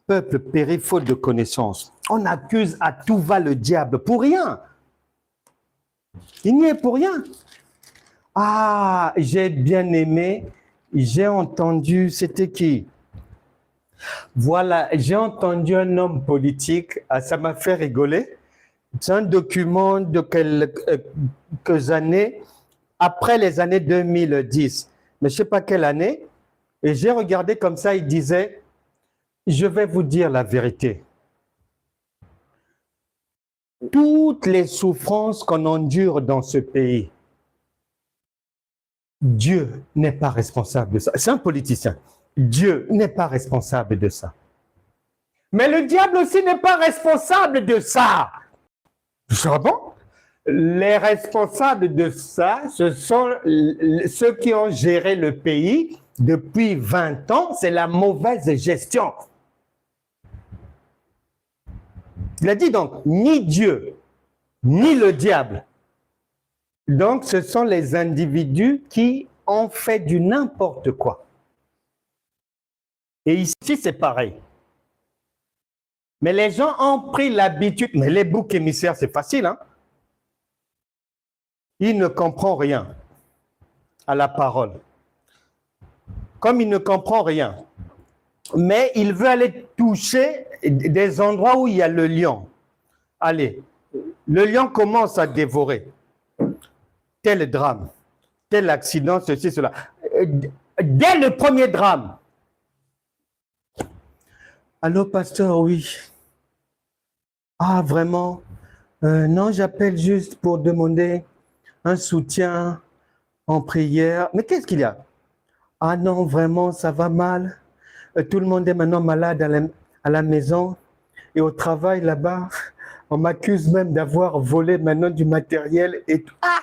peuple périt faute de connaissance. On accuse à tout va le diable pour rien. Il n'y est pour rien. Ah, j'ai bien aimé, j'ai entendu, c'était qui? Voilà, j'ai entendu un homme politique, ça m'a fait rigoler. C'est un document de quelques années, après les années 2010, mais je ne sais pas quelle année, et j'ai regardé comme ça, il disait, je vais vous dire la vérité. Toutes les souffrances qu'on endure dans ce pays, Dieu n'est pas responsable de ça. C'est un politicien. Dieu n'est pas responsable de ça. Mais le diable aussi n'est pas responsable de ça. Ah bon? Les responsables de ça, ce sont ceux qui ont géré le pays depuis 20 ans. C'est la mauvaise gestion. Il a dit donc, ni Dieu, ni le diable. Donc, ce sont les individus qui ont fait du n'importe quoi. Et ici, c'est pareil. Mais les gens ont pris l'habitude, mais les boucs émissaires, c'est facile, hein? Ils ne comprennent rien à la parole. Comme ils ne comprennent rien, mais il veut aller toucher des endroits où il y a le lion. Allez, le lion commence à dévorer. Tel drame, tel accident, ceci, cela. Dès le premier drame. Allô, pasteur, oui. Ah, vraiment? Non, j'appelle juste pour demander un soutien en prière. Mais qu'est-ce qu'il y a? Ah non, vraiment, ça va mal. Tout le monde est maintenant malade à la maison et au travail là-bas. On m'accuse même d'avoir volé maintenant du matériel et tout. Ah!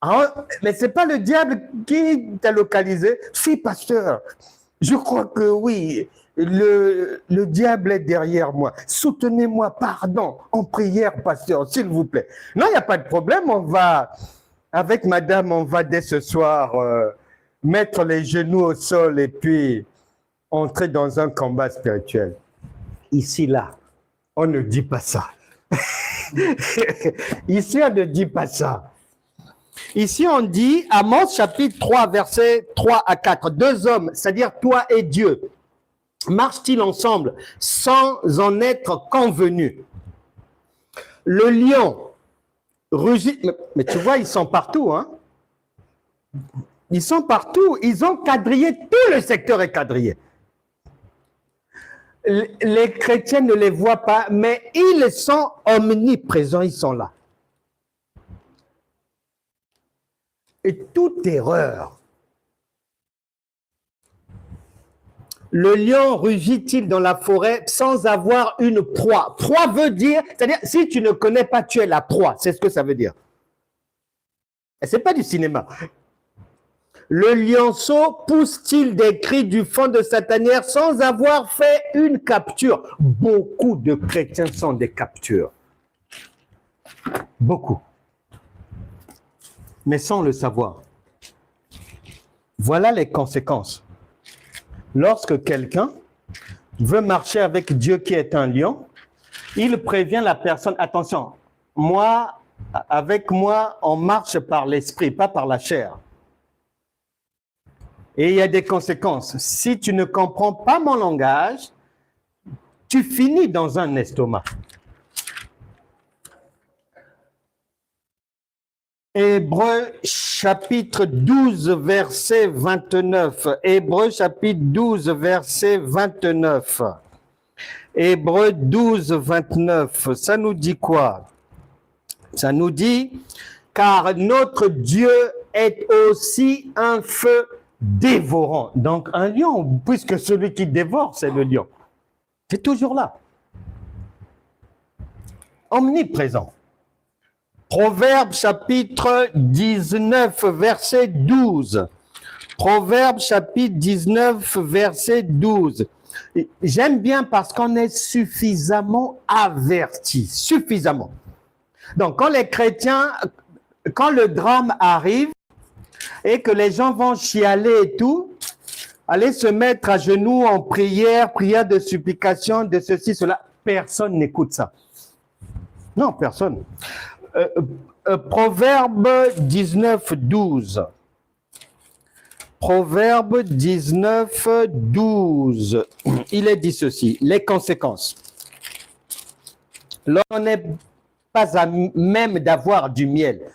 Ah, mais ce n'est pas le diable qui t'a localisé. Si, pasteur, je crois que oui, le diable est derrière moi. Soutenez-moi, pardon, en prière, pasteur, s'il vous plaît. Non, il n'y a pas de problème, on va, avec madame, on va dès ce soir mettre les genoux au sol et puis entrer dans un combat spirituel. Ici, là, on ne dit pas ça. Ici, on ne dit pas ça. Ici, on dit, Amos chapitre 3, versets 3 à 4, deux hommes, c'est-à-dire toi et Dieu, marchent-ils ensemble sans en être convenus? Le lion rugit, mais tu vois, ils sont partout, hein? Ils sont partout, ils ont quadrillé, tout le secteur est quadrillé. Les chrétiens ne les voient pas, mais ils sont omniprésents, ils sont là. Et toute erreur. Le lion rugit-il dans la forêt sans avoir une proie? Proie veut dire, c'est-à-dire, si tu ne connais pas, tu es la proie. C'est ce que ça veut dire. Et ce n'est pas du cinéma. Le lionceau pousse-t-il des cris du fond de sa tanière sans avoir fait une capture? Beaucoup de chrétiens sont des captures. Beaucoup. Mais sans le savoir. Voilà les conséquences. Lorsque quelqu'un veut marcher avec Dieu qui est un lion, il prévient la personne, attention, moi, avec moi, on marche par l'esprit, pas par la chair. Et il y a des conséquences. Si tu ne comprends pas mon langage, tu finis dans un estomac. Hébreux chapitre 12, verset 29. Hébreux chapitre 12, verset 29. Hébreux 12, 29. Ça nous dit quoi? Ça nous dit, car notre Dieu est aussi un feu dévorant. Donc un lion, puisque celui qui dévore, c'est le lion. C'est toujours là. Omniprésent. Proverbe chapitre 19, verset 12. Proverbe chapitre 19, verset 12. J'aime bien parce qu'on est suffisamment averti. Suffisamment. Donc, quand les chrétiens, quand le drame arrive et que les gens vont chialer et tout, aller se mettre à genoux en prière, prière de supplication, de ceci, cela, personne n'écoute ça. Non, personne. Proverbe 19, 12. Proverbe 19, 12. Il est dit ceci, les conséquences. L'on n'est pas à même d'avoir du miel.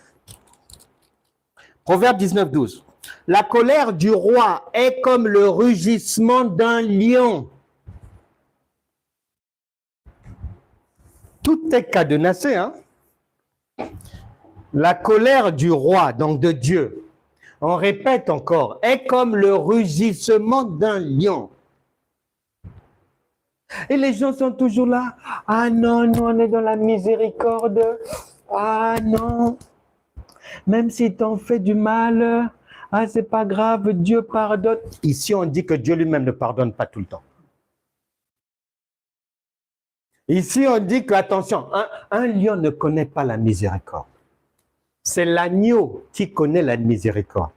Proverbe 19, 12. La colère du roi est comme le rugissement d'un lion. Tout est cadenassé, hein? La colère du roi, donc de Dieu, on répète encore, est comme le rugissement d'un lion. Et les gens sont toujours là. Ah non, nous on est dans la miséricorde. Ah non. Même si t'en fais du mal, ah c'est pas grave, Dieu pardonne. Ici on dit que Dieu lui-même ne pardonne pas tout le temps. Ici on dit que, attention, un lion ne connaît pas la miséricorde. C'est l'agneau qui connaît la miséricorde.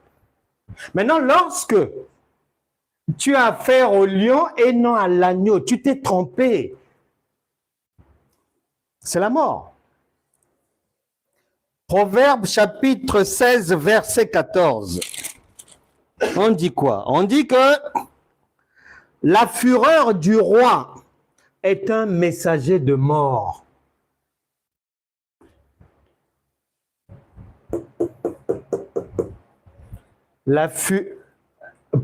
Maintenant, lorsque tu as affaire au lion et non à l'agneau, tu t'es trompé. C'est la mort. Proverbe chapitre 16, verset 14. On dit quoi? On dit que la fureur du roi est un messager de mort.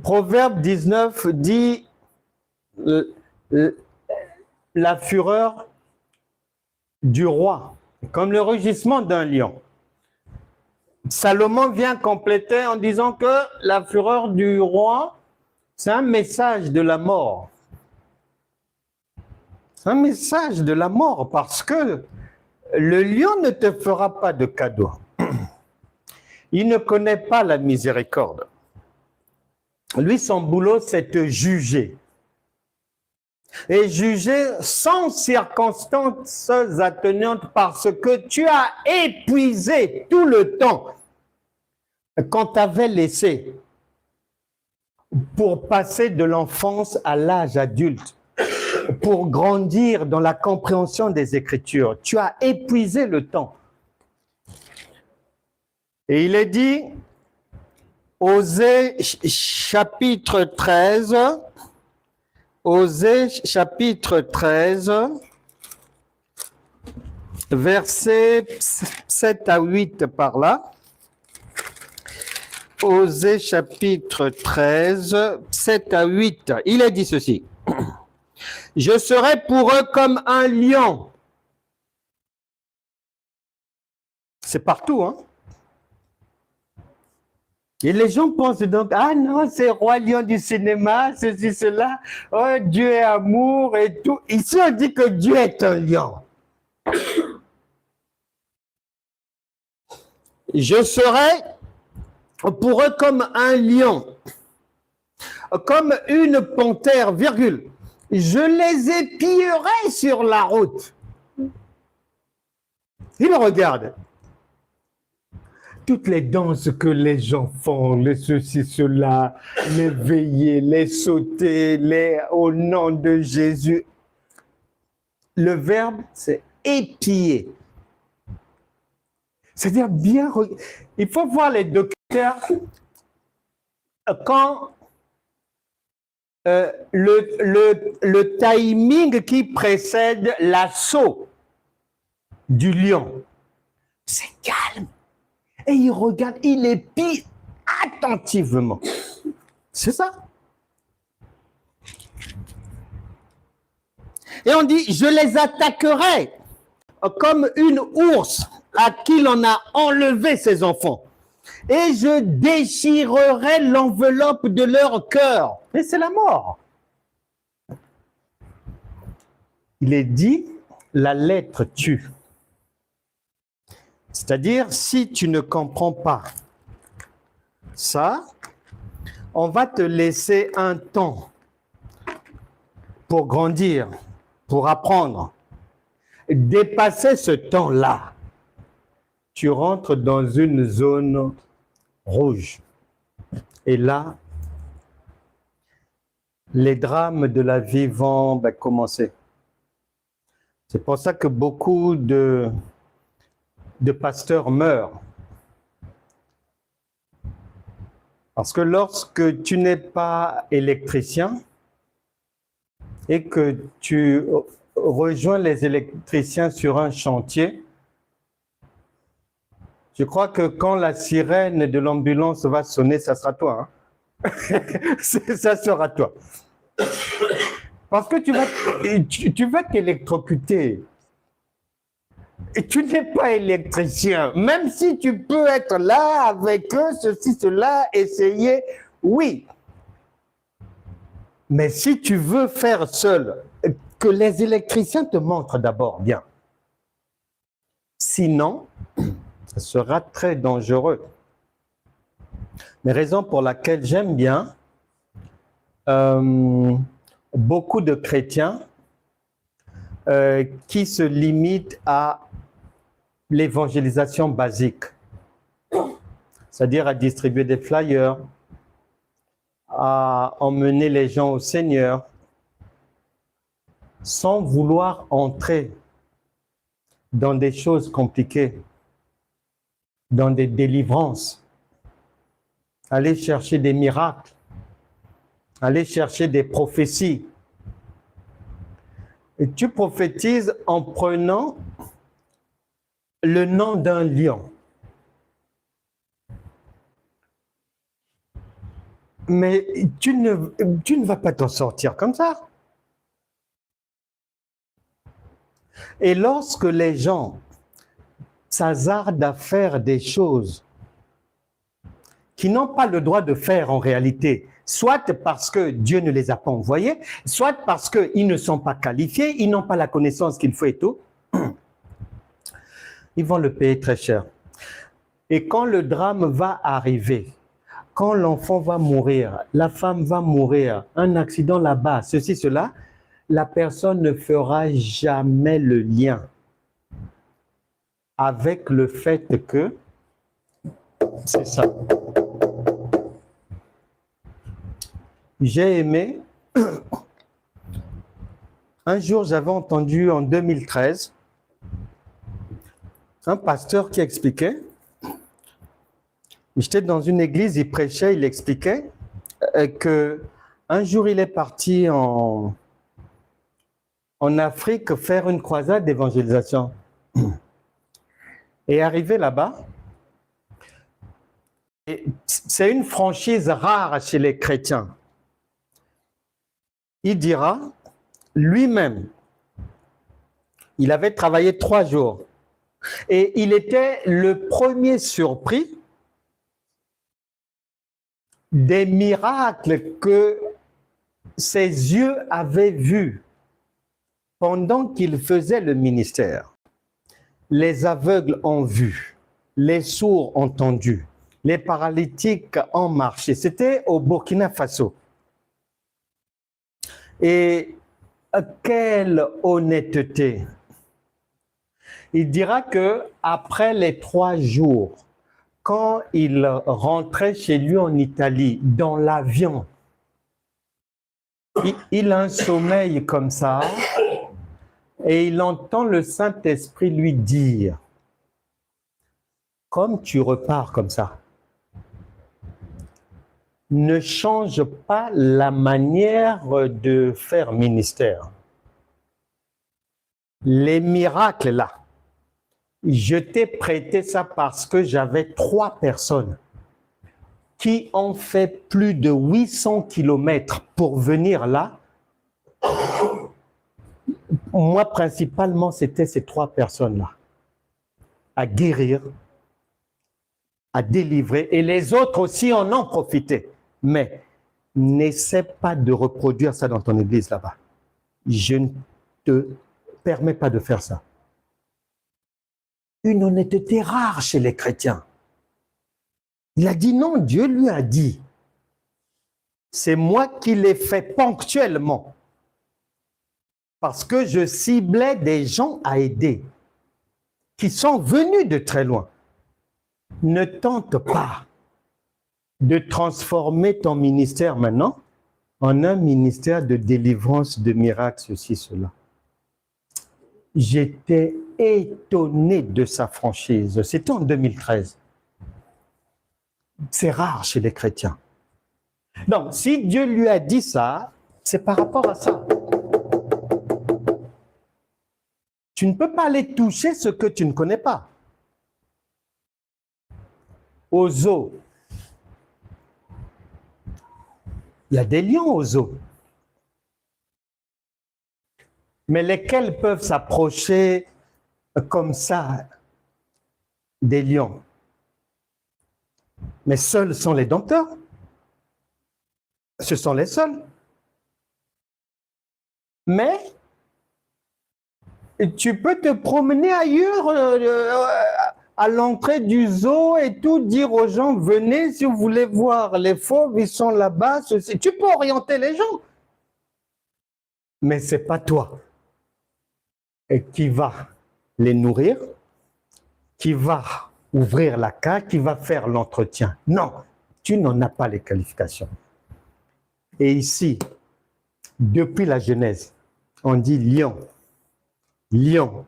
Proverbe 19 dit la fureur du roi, comme le rugissement d'un lion. Salomon vient compléter en disant que la fureur du roi, c'est un message de la mort. C'est un message de la mort parce que le lion ne te fera pas de cadeau. Il ne connaît pas la miséricorde. Lui, son boulot, c'est te juger. Et juger sans circonstances atténuantes parce que tu as épuisé tout le temps qu'on t'avait laissé pour passer de l'enfance à l'âge adulte, pour grandir dans la compréhension des Écritures. Tu as épuisé le temps. Et il est dit, Osée chapitre 13, Osée chapitre 13, versets 7 à 8 par là. Osée chapitre 13, 7 à 8. Il est dit ceci. Je serai pour eux comme un lion. C'est partout, hein? Et les gens pensent donc, ah non, c'est Roi Lion du cinéma, ceci, cela, oh, Dieu est amour et tout. Ici, on dit que Dieu est un lion. Je serai pour eux comme un lion, comme une panthère, virgule. Je les épillerai sur la route. Il regarde. Toutes les danses que les gens font, les ceci, cela, les veillées, les sauter, au nom de Jésus. Le verbe, c'est épier. C'est-à-dire bien... Il faut voir les docteurs, quand le timing qui précède l'assaut du lion. C'est calme. Et il regarde, il épie attentivement. C'est ça. Et on dit, je les attaquerai comme une ours à qui l'on a enlevé ses enfants. Et je déchirerai l'enveloppe de leur cœur. Et c'est la mort. Il est dit, la lettre tue. C'est-à-dire, si tu ne comprends pas ça, on va te laisser un temps pour grandir, pour apprendre. Dépasser ce temps-là, tu rentres dans une zone rouge. Et là, les drames de la vie vont commencer. C'est pour ça que beaucoup de pasteurs meurent. Parce que lorsque tu n'es pas électricien et que tu rejoins les électriciens sur un chantier, je crois que quand la sirène de l'ambulance va sonner, ça sera toi. Hein? Ça sera toi. Parce que tu vas t'électrocuter. Et tu n'es pas électricien. Même si tu peux être là avec eux, ceci, cela, essayer, oui. Mais si tu veux faire seul, que les électriciens te montrent d'abord bien. Sinon, ça sera très dangereux. Mais raison pour laquelle j'aime bien beaucoup de chrétiens qui se limitent à l'évangélisation basique, c'est-à-dire à distribuer des flyers, à emmener les gens au Seigneur, sans vouloir entrer dans des choses compliquées, dans des délivrances, aller chercher des miracles, aller chercher des prophéties. Et tu prophétises en prenant le nom d'un lion. Mais tu ne vas pas t'en sortir comme ça. Et lorsque les gens s'hasardent à faire des choses qu'ils n'ont pas le droit de faire en réalité, soit parce que Dieu ne les a pas envoyés, soit parce qu'ils ne sont pas qualifiés, ils n'ont pas la connaissance qu'il faut et tout, ils vont le payer très cher. Et quand le drame va arriver, quand l'enfant va mourir, la femme va mourir, un accident là-bas, ceci, cela, la personne ne fera jamais le lien avec le fait que c'est ça. J'ai aimé, un jour j'avais entendu en 2013, un pasteur qui expliquait, j'étais dans une église, il prêchait, il expliquait que un jour il est parti en Afrique faire une croisade d'évangélisation. Et arrivé là-bas, c'est une franchise rare chez les chrétiens. Il dira, lui-même, il avait travaillé 3 jours et il était le premier surpris des miracles que ses yeux avaient vus pendant qu'il faisait le ministère. Les aveugles ont vu, les sourds ont entendu, les paralytiques ont marché. C'était au Burkina Faso. Et quelle honnêteté! Il dira que après les 3 jours, quand il rentrait chez lui en Italie, dans l'avion, il a un sommeil comme ça et il entend le Saint-Esprit lui dire, comme tu repars comme ça, ne change pas la manière de faire ministère. Les miracles là, je t'ai prêté ça parce que j'avais 3 personnes qui ont fait plus de 800 kilomètres pour venir là. Moi, principalement, c'était ces 3 personnes-là, à guérir, à délivrer, et les autres aussi en ont profité. Mais n'essaie pas de reproduire ça dans ton église là-bas. Je ne te permets pas de faire ça. Une honnêteté rare chez les chrétiens. Il a dit non, Dieu lui a dit. C'est moi qui l'ai fait ponctuellement. Parce que je ciblais des gens à aider, qui sont venus de très loin. Ne tente pas de transformer ton ministère maintenant en un ministère de délivrance, de miracles, ceci, cela. J'étais étonné de sa franchise. C'était en 2013. C'est rare chez les chrétiens. Donc, si Dieu lui a dit ça, c'est par rapport à ça. Tu ne peux pas aller toucher ce que tu ne connais pas. Au zoo, il y a des lions au zoo. Mais lesquels peuvent s'approcher comme ça des lions? Mais seuls sont les dompteurs. Ce sont les seuls. Mais tu peux te promener ailleurs, à l'entrée du zoo et tout, dire aux gens, venez si vous voulez voir les fauves, ils sont là-bas. Tu peux orienter les gens. Mais ce n'est pas toi qui va les nourrir, qui va ouvrir la cage, qui va faire l'entretien. Non, tu n'en as pas les qualifications. Et ici, depuis la Genèse, on dit lion, lion,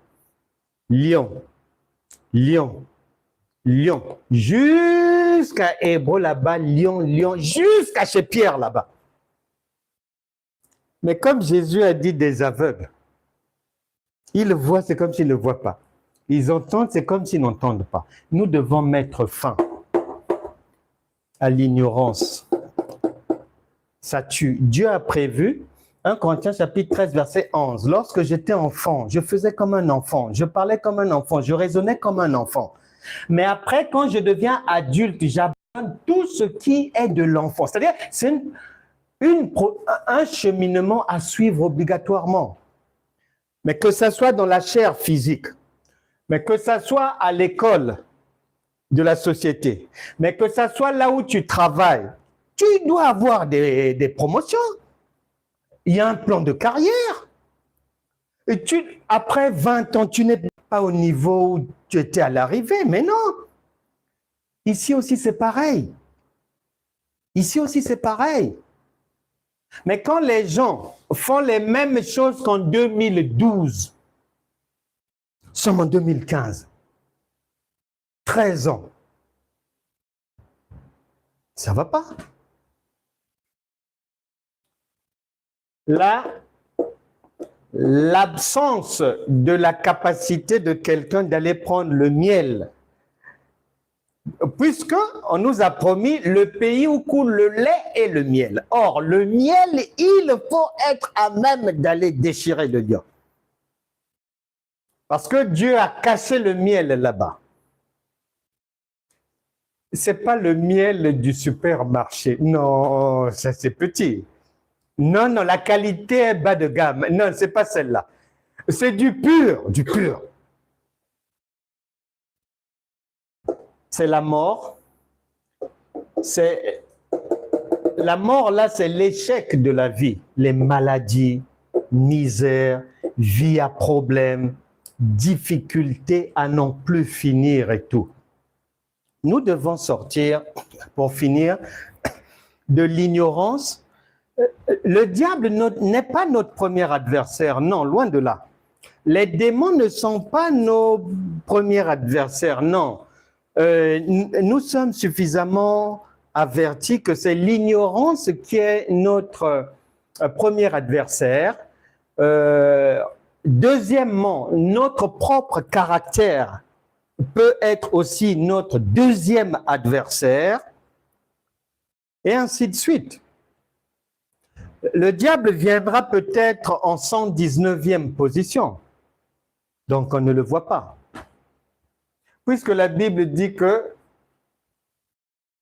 lion, lion, lion, jusqu'à Hébreu là-bas, lion, lion, jusqu'à chez Pierre là-bas. Mais comme Jésus a dit des aveugles, ils voient, c'est comme s'ils ne voient pas. Ils entendent, c'est comme s'ils n'entendent pas. Nous devons mettre fin à l'ignorance. Ça tue. Dieu a prévu, 1 Corinthiens chapitre 13, verset 11. Lorsque j'étais enfant, je faisais comme un enfant, je parlais comme un enfant, je raisonnais comme un enfant. Mais après, quand je deviens adulte, j'abandonne tout ce qui est de l'enfant. C'est-à-dire, c'est un cheminement à suivre obligatoirement. Mais que ça soit dans la chair physique, mais que ça soit à l'école de la société, mais que ça soit là où tu travailles, tu dois avoir des promotions. Il y a un plan de carrière. Et après 20 ans, tu n'es pas au niveau où tu étais à l'arrivée, mais non. Ici aussi, c'est pareil. Ici aussi, c'est pareil. Mais quand les gens font les mêmes choses qu'en 2012, sommes en 2015, 13 ans, ça ne va pas. Là, l'absence de la capacité de quelqu'un d'aller prendre le miel, puisqu'on nous a promis le pays où coule le lait et le miel. Or, le miel, il faut être à même d'aller déchirer le lion. Parce que Dieu a caché le miel là-bas. Ce n'est pas le miel du supermarché. Non, ça c'est petit. Non, non, la qualité est bas de gamme. Non, ce n'est pas celle-là. C'est du pur, du pur. C'est la mort. La mort, là, c'est l'échec de la vie. Les maladies, misère, vie à problème, difficulté à n'en plus finir et tout. Nous devons sortir, pour finir, de l'ignorance. Le diable n'est pas notre premier adversaire, non, loin de là. Les démons ne sont pas nos premiers adversaires, non. Nous sommes suffisamment averti que c'est l'ignorance qui est notre premier adversaire. Deuxièmement, notre propre caractère peut être aussi notre deuxième adversaire, et ainsi de suite. Le diable viendra peut-être en 119e position, donc on ne le voit pas. Puisque la Bible dit que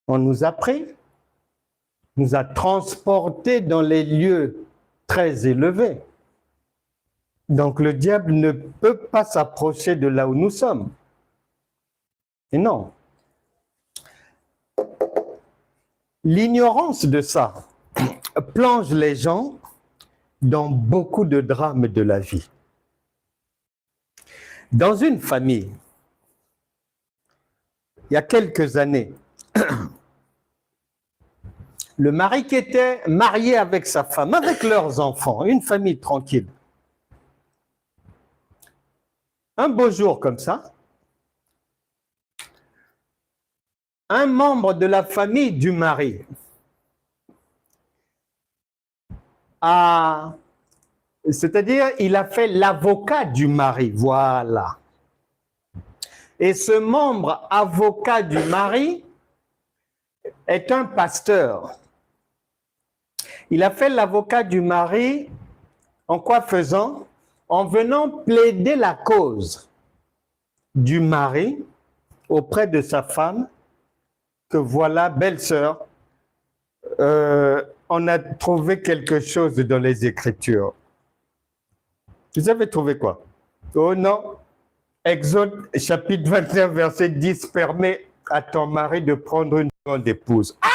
on nous a pris, nous a transportés dans les lieux très élevés. Donc le diable ne peut pas s'approcher de là où nous sommes. Et non. L'ignorance de ça plonge les gens dans beaucoup de drames de la vie. Dans une famille, il y a quelques années, le mari qui était marié avec sa femme, avec leurs enfants, une famille tranquille. Un beau jour comme ça, un membre de la famille du mari c'est-à-dire il a fait l'avocat du mari, voilà. Et ce membre avocat du mari est un pasteur. Il a fait l'avocat du mari en quoi faisant? En venant plaider la cause du mari auprès de sa femme, que voilà, belle-sœur, on a trouvé quelque chose dans les Écritures. Vous avez trouvé quoi? Oh non, Exode chapitre 21, verset 10 permet à ton mari de prendre une seconde épouse. Ah!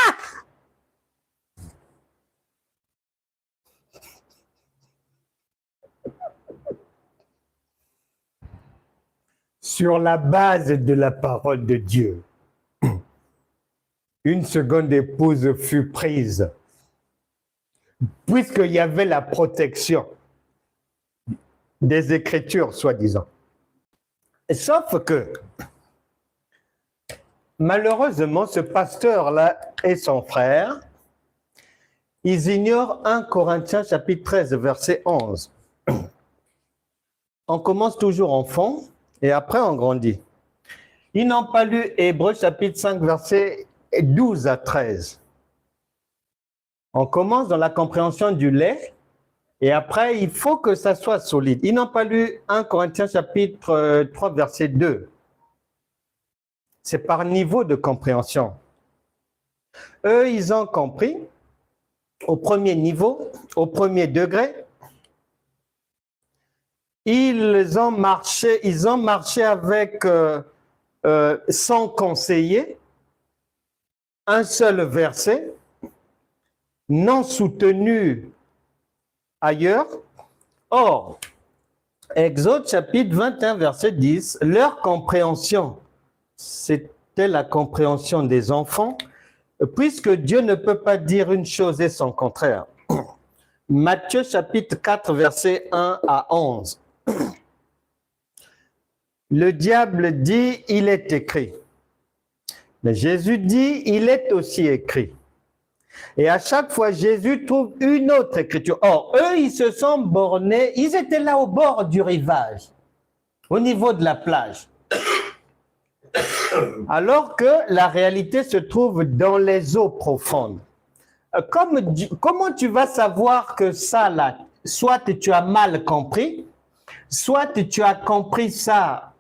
Sur la base de la parole de Dieu, une seconde épouse fut prise, puisqu'il y avait la protection des Écritures, soi-disant. Sauf que, malheureusement, ce pasteur-là et son frère, ils ignorent 1 Corinthiens chapitre 13, verset 11. On commence toujours enfant et après on grandit. Ils n'ont pas lu Hébreux chapitre 5, verset 12 à 13. On commence dans la compréhension du lait et après il faut que ça soit solide. Ils n'ont pas lu 1 Corinthiens chapitre 3, verset 2. C'est par niveau de compréhension. Eux, ils ont compris au premier niveau, au premier degré. Ils ont marché avec 100 conseillers, un seul verset, non soutenu ailleurs. Or, Exode chapitre 21, verset 10, leur compréhension, c'était la compréhension des enfants, puisque Dieu ne peut pas dire une chose et son contraire. Matthieu chapitre 4, verset 1 à 11. Le diable dit, il est écrit. Mais Jésus dit, il est aussi écrit. Et à chaque fois, Jésus trouve une autre écriture. Or, eux, ils se sont bornés, ils étaient là au bord du rivage, au niveau de la plage. Alors que la réalité se trouve dans les eaux profondes. Comment tu vas savoir que ça, là, soit tu as mal compris, soit tu as compris ça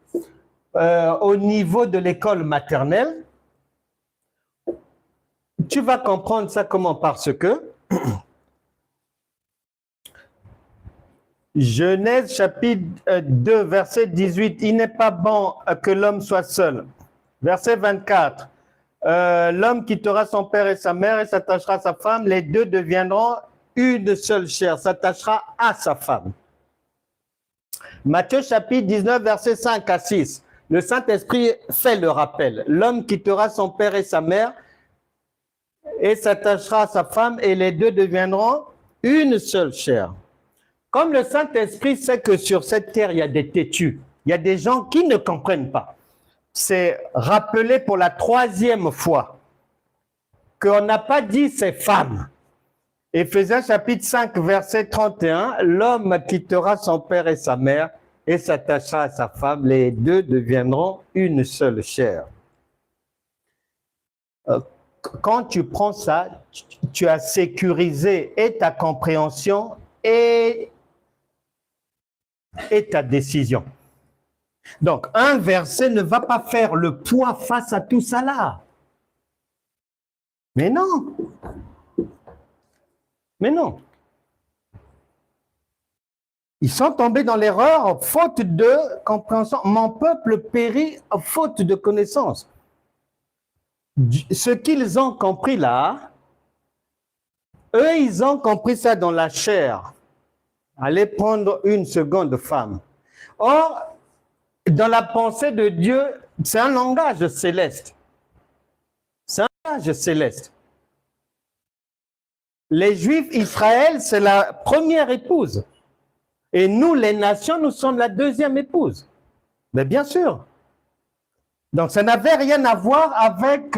au niveau de l'école maternelle? Tu vas comprendre ça comment? Parce que Genèse chapitre 2, verset 18, il n'est pas bon que l'homme soit seul. Verset 24, l'homme quittera son père et sa mère et s'attachera à sa femme, les deux deviendront une seule chair, s'attachera à sa femme. Matthieu chapitre 19, verset 5 à 6, le Saint-Esprit fait le rappel. L'homme quittera son père et sa mère et s'attachera à sa femme et les deux deviendront une seule chair. Comme le Saint-Esprit sait que sur cette terre, il y a des têtus, il y a des gens qui ne comprennent pas. C'est rappelé pour la 3e fois. qu'on n'a pas dit c'est femme. Éphésiens chapitre 5, verset 31, l'homme quittera son père et sa mère et s'attachera à sa femme, les deux deviendront une seule chair. Quand tu prends ça, tu as sécurisé et ta compréhension et ta décision. Donc, un verset ne va pas faire le poids face à tout ça là. Mais non. Mais non. Ils sont tombés dans l'erreur faute de compréhension. Mon peuple périt faute de connaissance. Ce qu'ils ont compris là, eux, ils ont compris ça dans la chair. Allez prendre une seconde femme. Or, dans la pensée de Dieu, c'est un langage céleste. C'est un langage céleste. Les Juifs, Israël, c'est la première épouse. Et nous, les nations, nous sommes la deuxième épouse. Mais bien sûr. Donc, ça n'avait rien à voir avec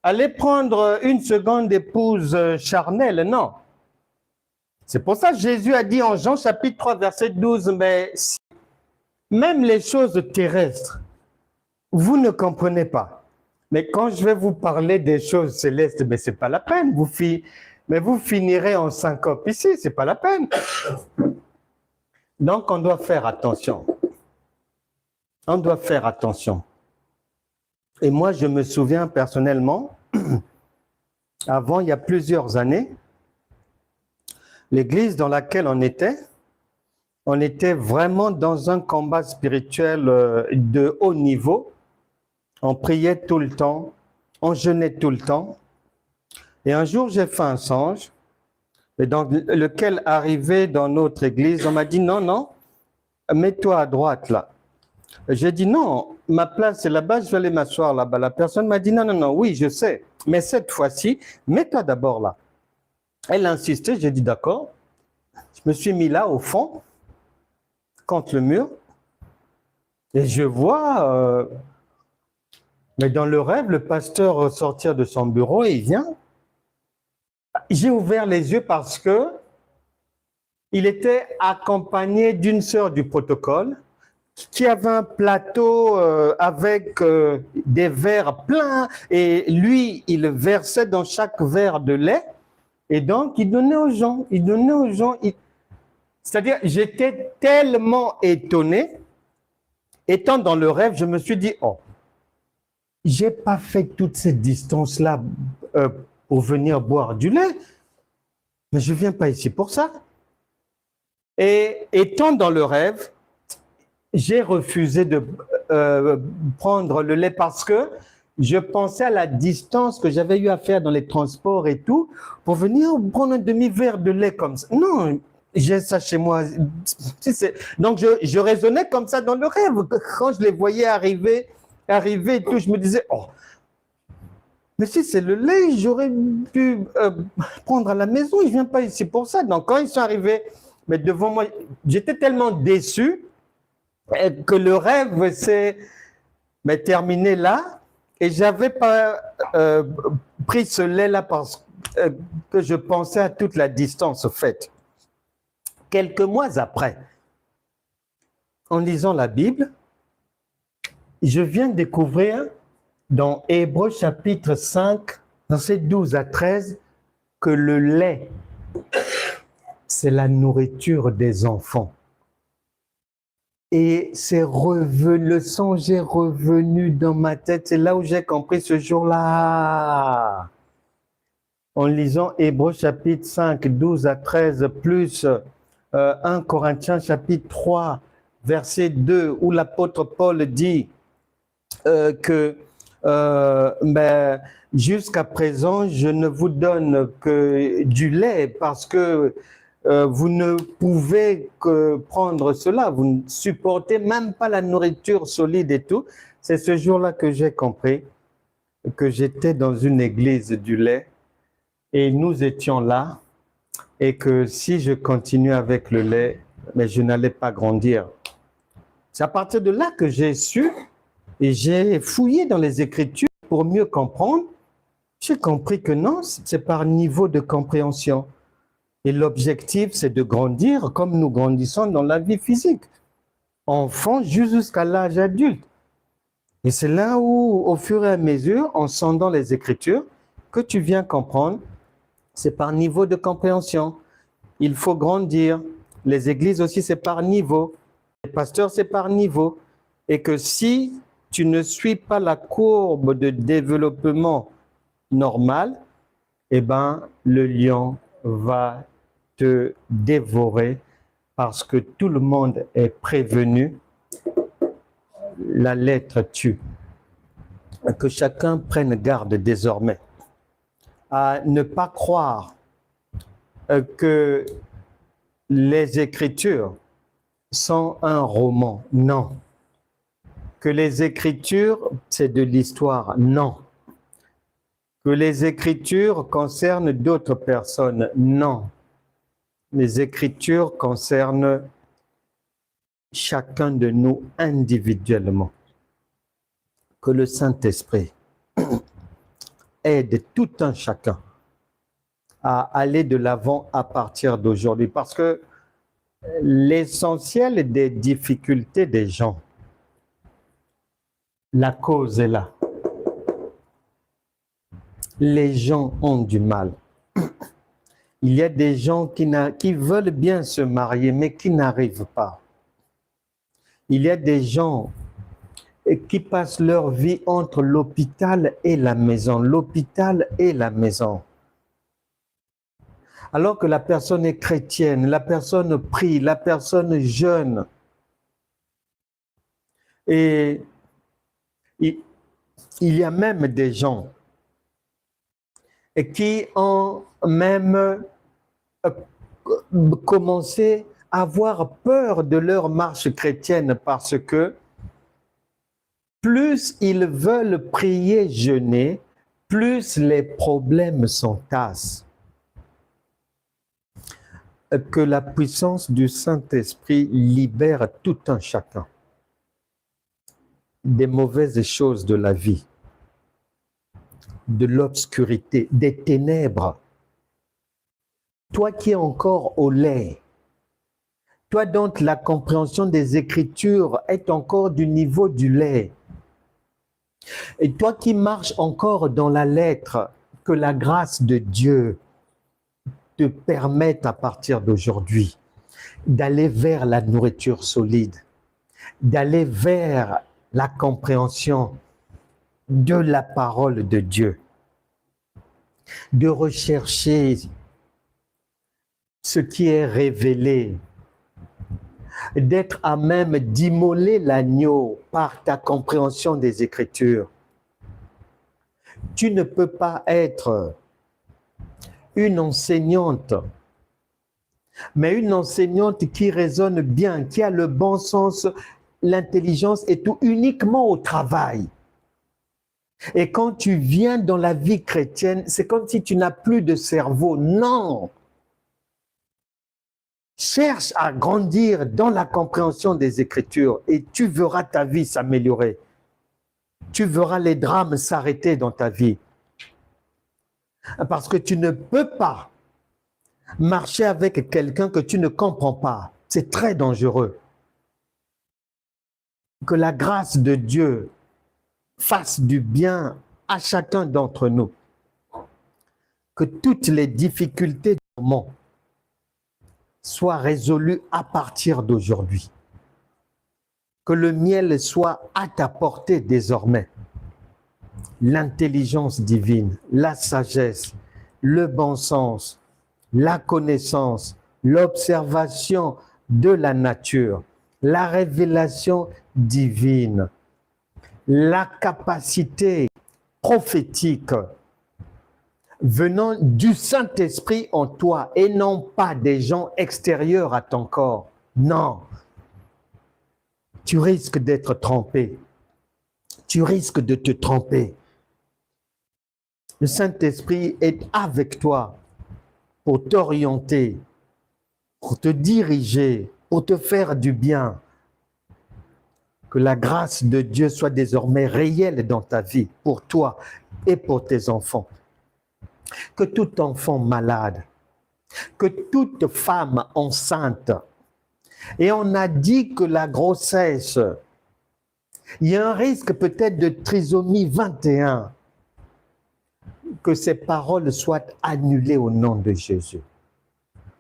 aller prendre une seconde épouse charnelle, non. C'est pour ça que Jésus a dit en Jean chapitre 3, verset 12, mais même les choses terrestres, vous ne comprenez pas. Mais quand je vais vous parler des choses célestes, mais ce n'est pas la peine. Mais vous finirez en syncope ici, ce n'est pas la peine. Donc, on doit faire attention. On doit faire attention. Et moi, je me souviens personnellement, avant, il y a plusieurs années, l'église dans laquelle on était vraiment dans un combat spirituel de haut niveau. On priait tout le temps, on jeûnait tout le temps. Et un jour, j'ai fait un songe, et dans lequel arrivé dans notre église, on m'a dit non, non, mets-toi à droite là. J'ai dit non, ma place c'est là-bas, je vais aller m'asseoir là-bas. La personne m'a dit non, non, non, oui, je sais, mais cette fois-ci, mets-toi d'abord là. Elle a insisté, j'ai dit d'accord. Je me suis mis là au fond, contre le mur, et je vois, mais dans le rêve, le pasteur sortir de son bureau et il vient. J'ai ouvert les yeux parce que il était accompagné d'une sœur du protocole qui avait un plateau avec des verres pleins et lui, il versait dans chaque verre de lait et donc il donnait aux gens, C'est-à-dire, j'étais tellement étonné, étant dans le rêve, je me suis dit, oh, j'ai pas fait toute cette distance-là pour venir boire du lait, mais je viens pas ici pour ça. Et étant dans le rêve, j'ai refusé de prendre le lait parce que je pensais à la distance que j'avais eu à faire dans les transports et tout pour venir prendre un demi-verre de lait comme ça. Non, j'ai ça chez moi. Donc, je raisonnais comme ça dans le rêve. Quand je les voyais arriver et tout, je me disais, oh, mais si c'est le lait, j'aurais pu prendre à la maison. Je ne viens pas ici pour ça. Donc, quand ils sont arrivés mais devant moi, j'étais tellement déçu que le rêve s'est terminé là et je n'avais pas pris ce lait-là parce que je pensais à toute la distance faite. Quelques mois après, en lisant la Bible, je viens de découvrir dans Hébreux chapitre 5, versets 12 à 13, que le lait, c'est la nourriture des enfants. Et le songe est revenu dans ma tête. C'est là où j'ai compris ce jour-là. En lisant Hébreux chapitre 5, 12 à 13, plus 1 Corinthiens chapitre 3, verset 2, où l'apôtre Paul dit que jusqu'à présent, je ne vous donne que du lait parce que vous ne pouvez que prendre cela. Vous ne supportez même pas la nourriture solide et tout. C'est ce jour-là que j'ai compris que j'étais dans une église du lait et nous étions là et que si je continuais avec le lait, mais je n'allais pas grandir. C'est à partir de là que j'ai su et j'ai fouillé dans les Écritures pour mieux comprendre, j'ai compris que non, c'est par niveau de compréhension. Et l'objectif, c'est de grandir comme nous grandissons dans la vie physique. Enfant jusqu'à l'âge adulte. Et c'est là où, au fur et à mesure, en sondant les Écritures, que tu viens comprendre, c'est par niveau de compréhension. Il faut grandir. Les églises aussi, c'est par niveau. Les pasteurs, c'est par niveau. Et que si tu ne suis pas la courbe de développement normale, eh ben, le lion va te dévorer parce que tout le monde est prévenu. La lettre tue. Que chacun prenne garde désormais à ne pas croire que les Écritures sont un roman. Non. Que les Écritures, c'est de l'histoire. Non. Que les Écritures concernent d'autres personnes. Non. Les Écritures concernent chacun de nous individuellement. Que le Saint-Esprit aide tout un chacun à aller de l'avant à partir d'aujourd'hui. Parce que l'essentiel des difficultés des gens, la cause est là. Les gens ont du mal. Il y a des gens qui veulent bien se marier, mais qui n'arrivent pas. Il y a des gens qui passent leur vie entre l'hôpital et la maison, l'hôpital et la maison. Alors que la personne est chrétienne, la personne prie, la personne jeûne. Et il y a même des gens qui ont même commencé à avoir peur de leur marche chrétienne parce que plus ils veulent prier, jeûner, plus les problèmes s'entassent. Que la puissance du Saint-Esprit libère tout un chacun des mauvaises choses de la vie, de l'obscurité, des ténèbres. Toi qui es encore au lait, toi dont la compréhension des Écritures est encore du niveau du lait, et toi qui marches encore dans la lettre, que la grâce de Dieu te permette à partir d'aujourd'hui d'aller vers la nourriture solide, d'aller vers la compréhension de la parole de Dieu, de rechercher ce qui est révélé, d'être à même d'immoler l'agneau par ta compréhension des Écritures. Tu ne peux pas être une enseignante, mais une enseignante qui raisonne bien, qui a le bon sens, l'intelligence et tout, uniquement au travail. Et quand tu viens dans la vie chrétienne, c'est comme si tu n'as plus de cerveau. Non! Cherche à grandir dans la compréhension des Écritures et tu verras ta vie s'améliorer. Tu verras les drames s'arrêter dans ta vie. Parce que tu ne peux pas marcher avec quelqu'un que tu ne comprends pas. C'est très dangereux. Que la grâce de Dieu fasse du bien à chacun d'entre nous. Que toutes les difficultés du monde soient résolues à partir d'aujourd'hui. Que le miel soit à ta portée désormais. L'intelligence divine, la sagesse, le bon sens, la connaissance, l'observation de la nature, la révélation divine, la capacité prophétique venant du Saint-Esprit en toi et non pas des gens extérieurs à ton corps. Non, tu risques d'être trompé. Tu risques de te tromper. Le Saint-Esprit est avec toi pour t'orienter, pour te diriger, pour te faire du bien. Que la grâce de Dieu soit désormais réelle dans ta vie, pour toi et pour tes enfants. Que tout enfant malade, que toute femme enceinte, et on a dit que la grossesse, il y a un risque peut-être de trisomie 21, que ces paroles soient annulées au nom de Jésus.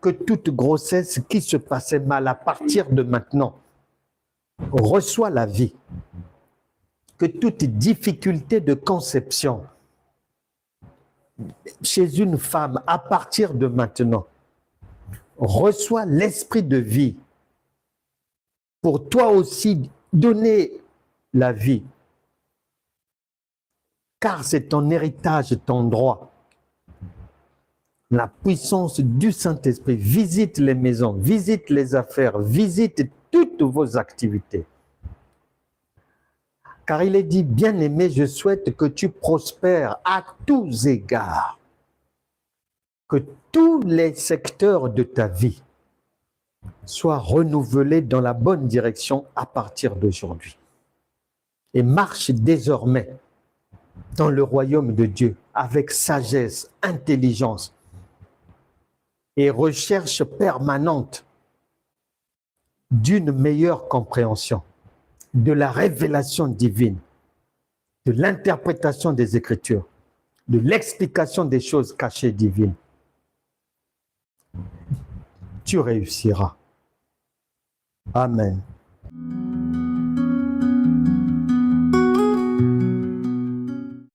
Que toute grossesse qui se passait mal à partir de maintenant reçoit la vie. Que toute difficulté de conception chez une femme à partir de maintenant reçoit l'esprit de vie pour toi aussi donner la vie. Car c'est ton héritage, ton droit. La puissance du Saint-Esprit visite les maisons, visite les affaires, visite toutes vos activités. Car il est dit, bien-aimé, je souhaite que tu prospères à tous égards. Que tous les secteurs de ta vie soient renouvelés dans la bonne direction à partir d'aujourd'hui. Et marche désormais dans le royaume de Dieu avec sagesse, intelligence et recherche permanente d'une meilleure compréhension, de la révélation divine, de l'interprétation des Écritures, de l'explication des choses cachées divines. Tu réussiras. Amen.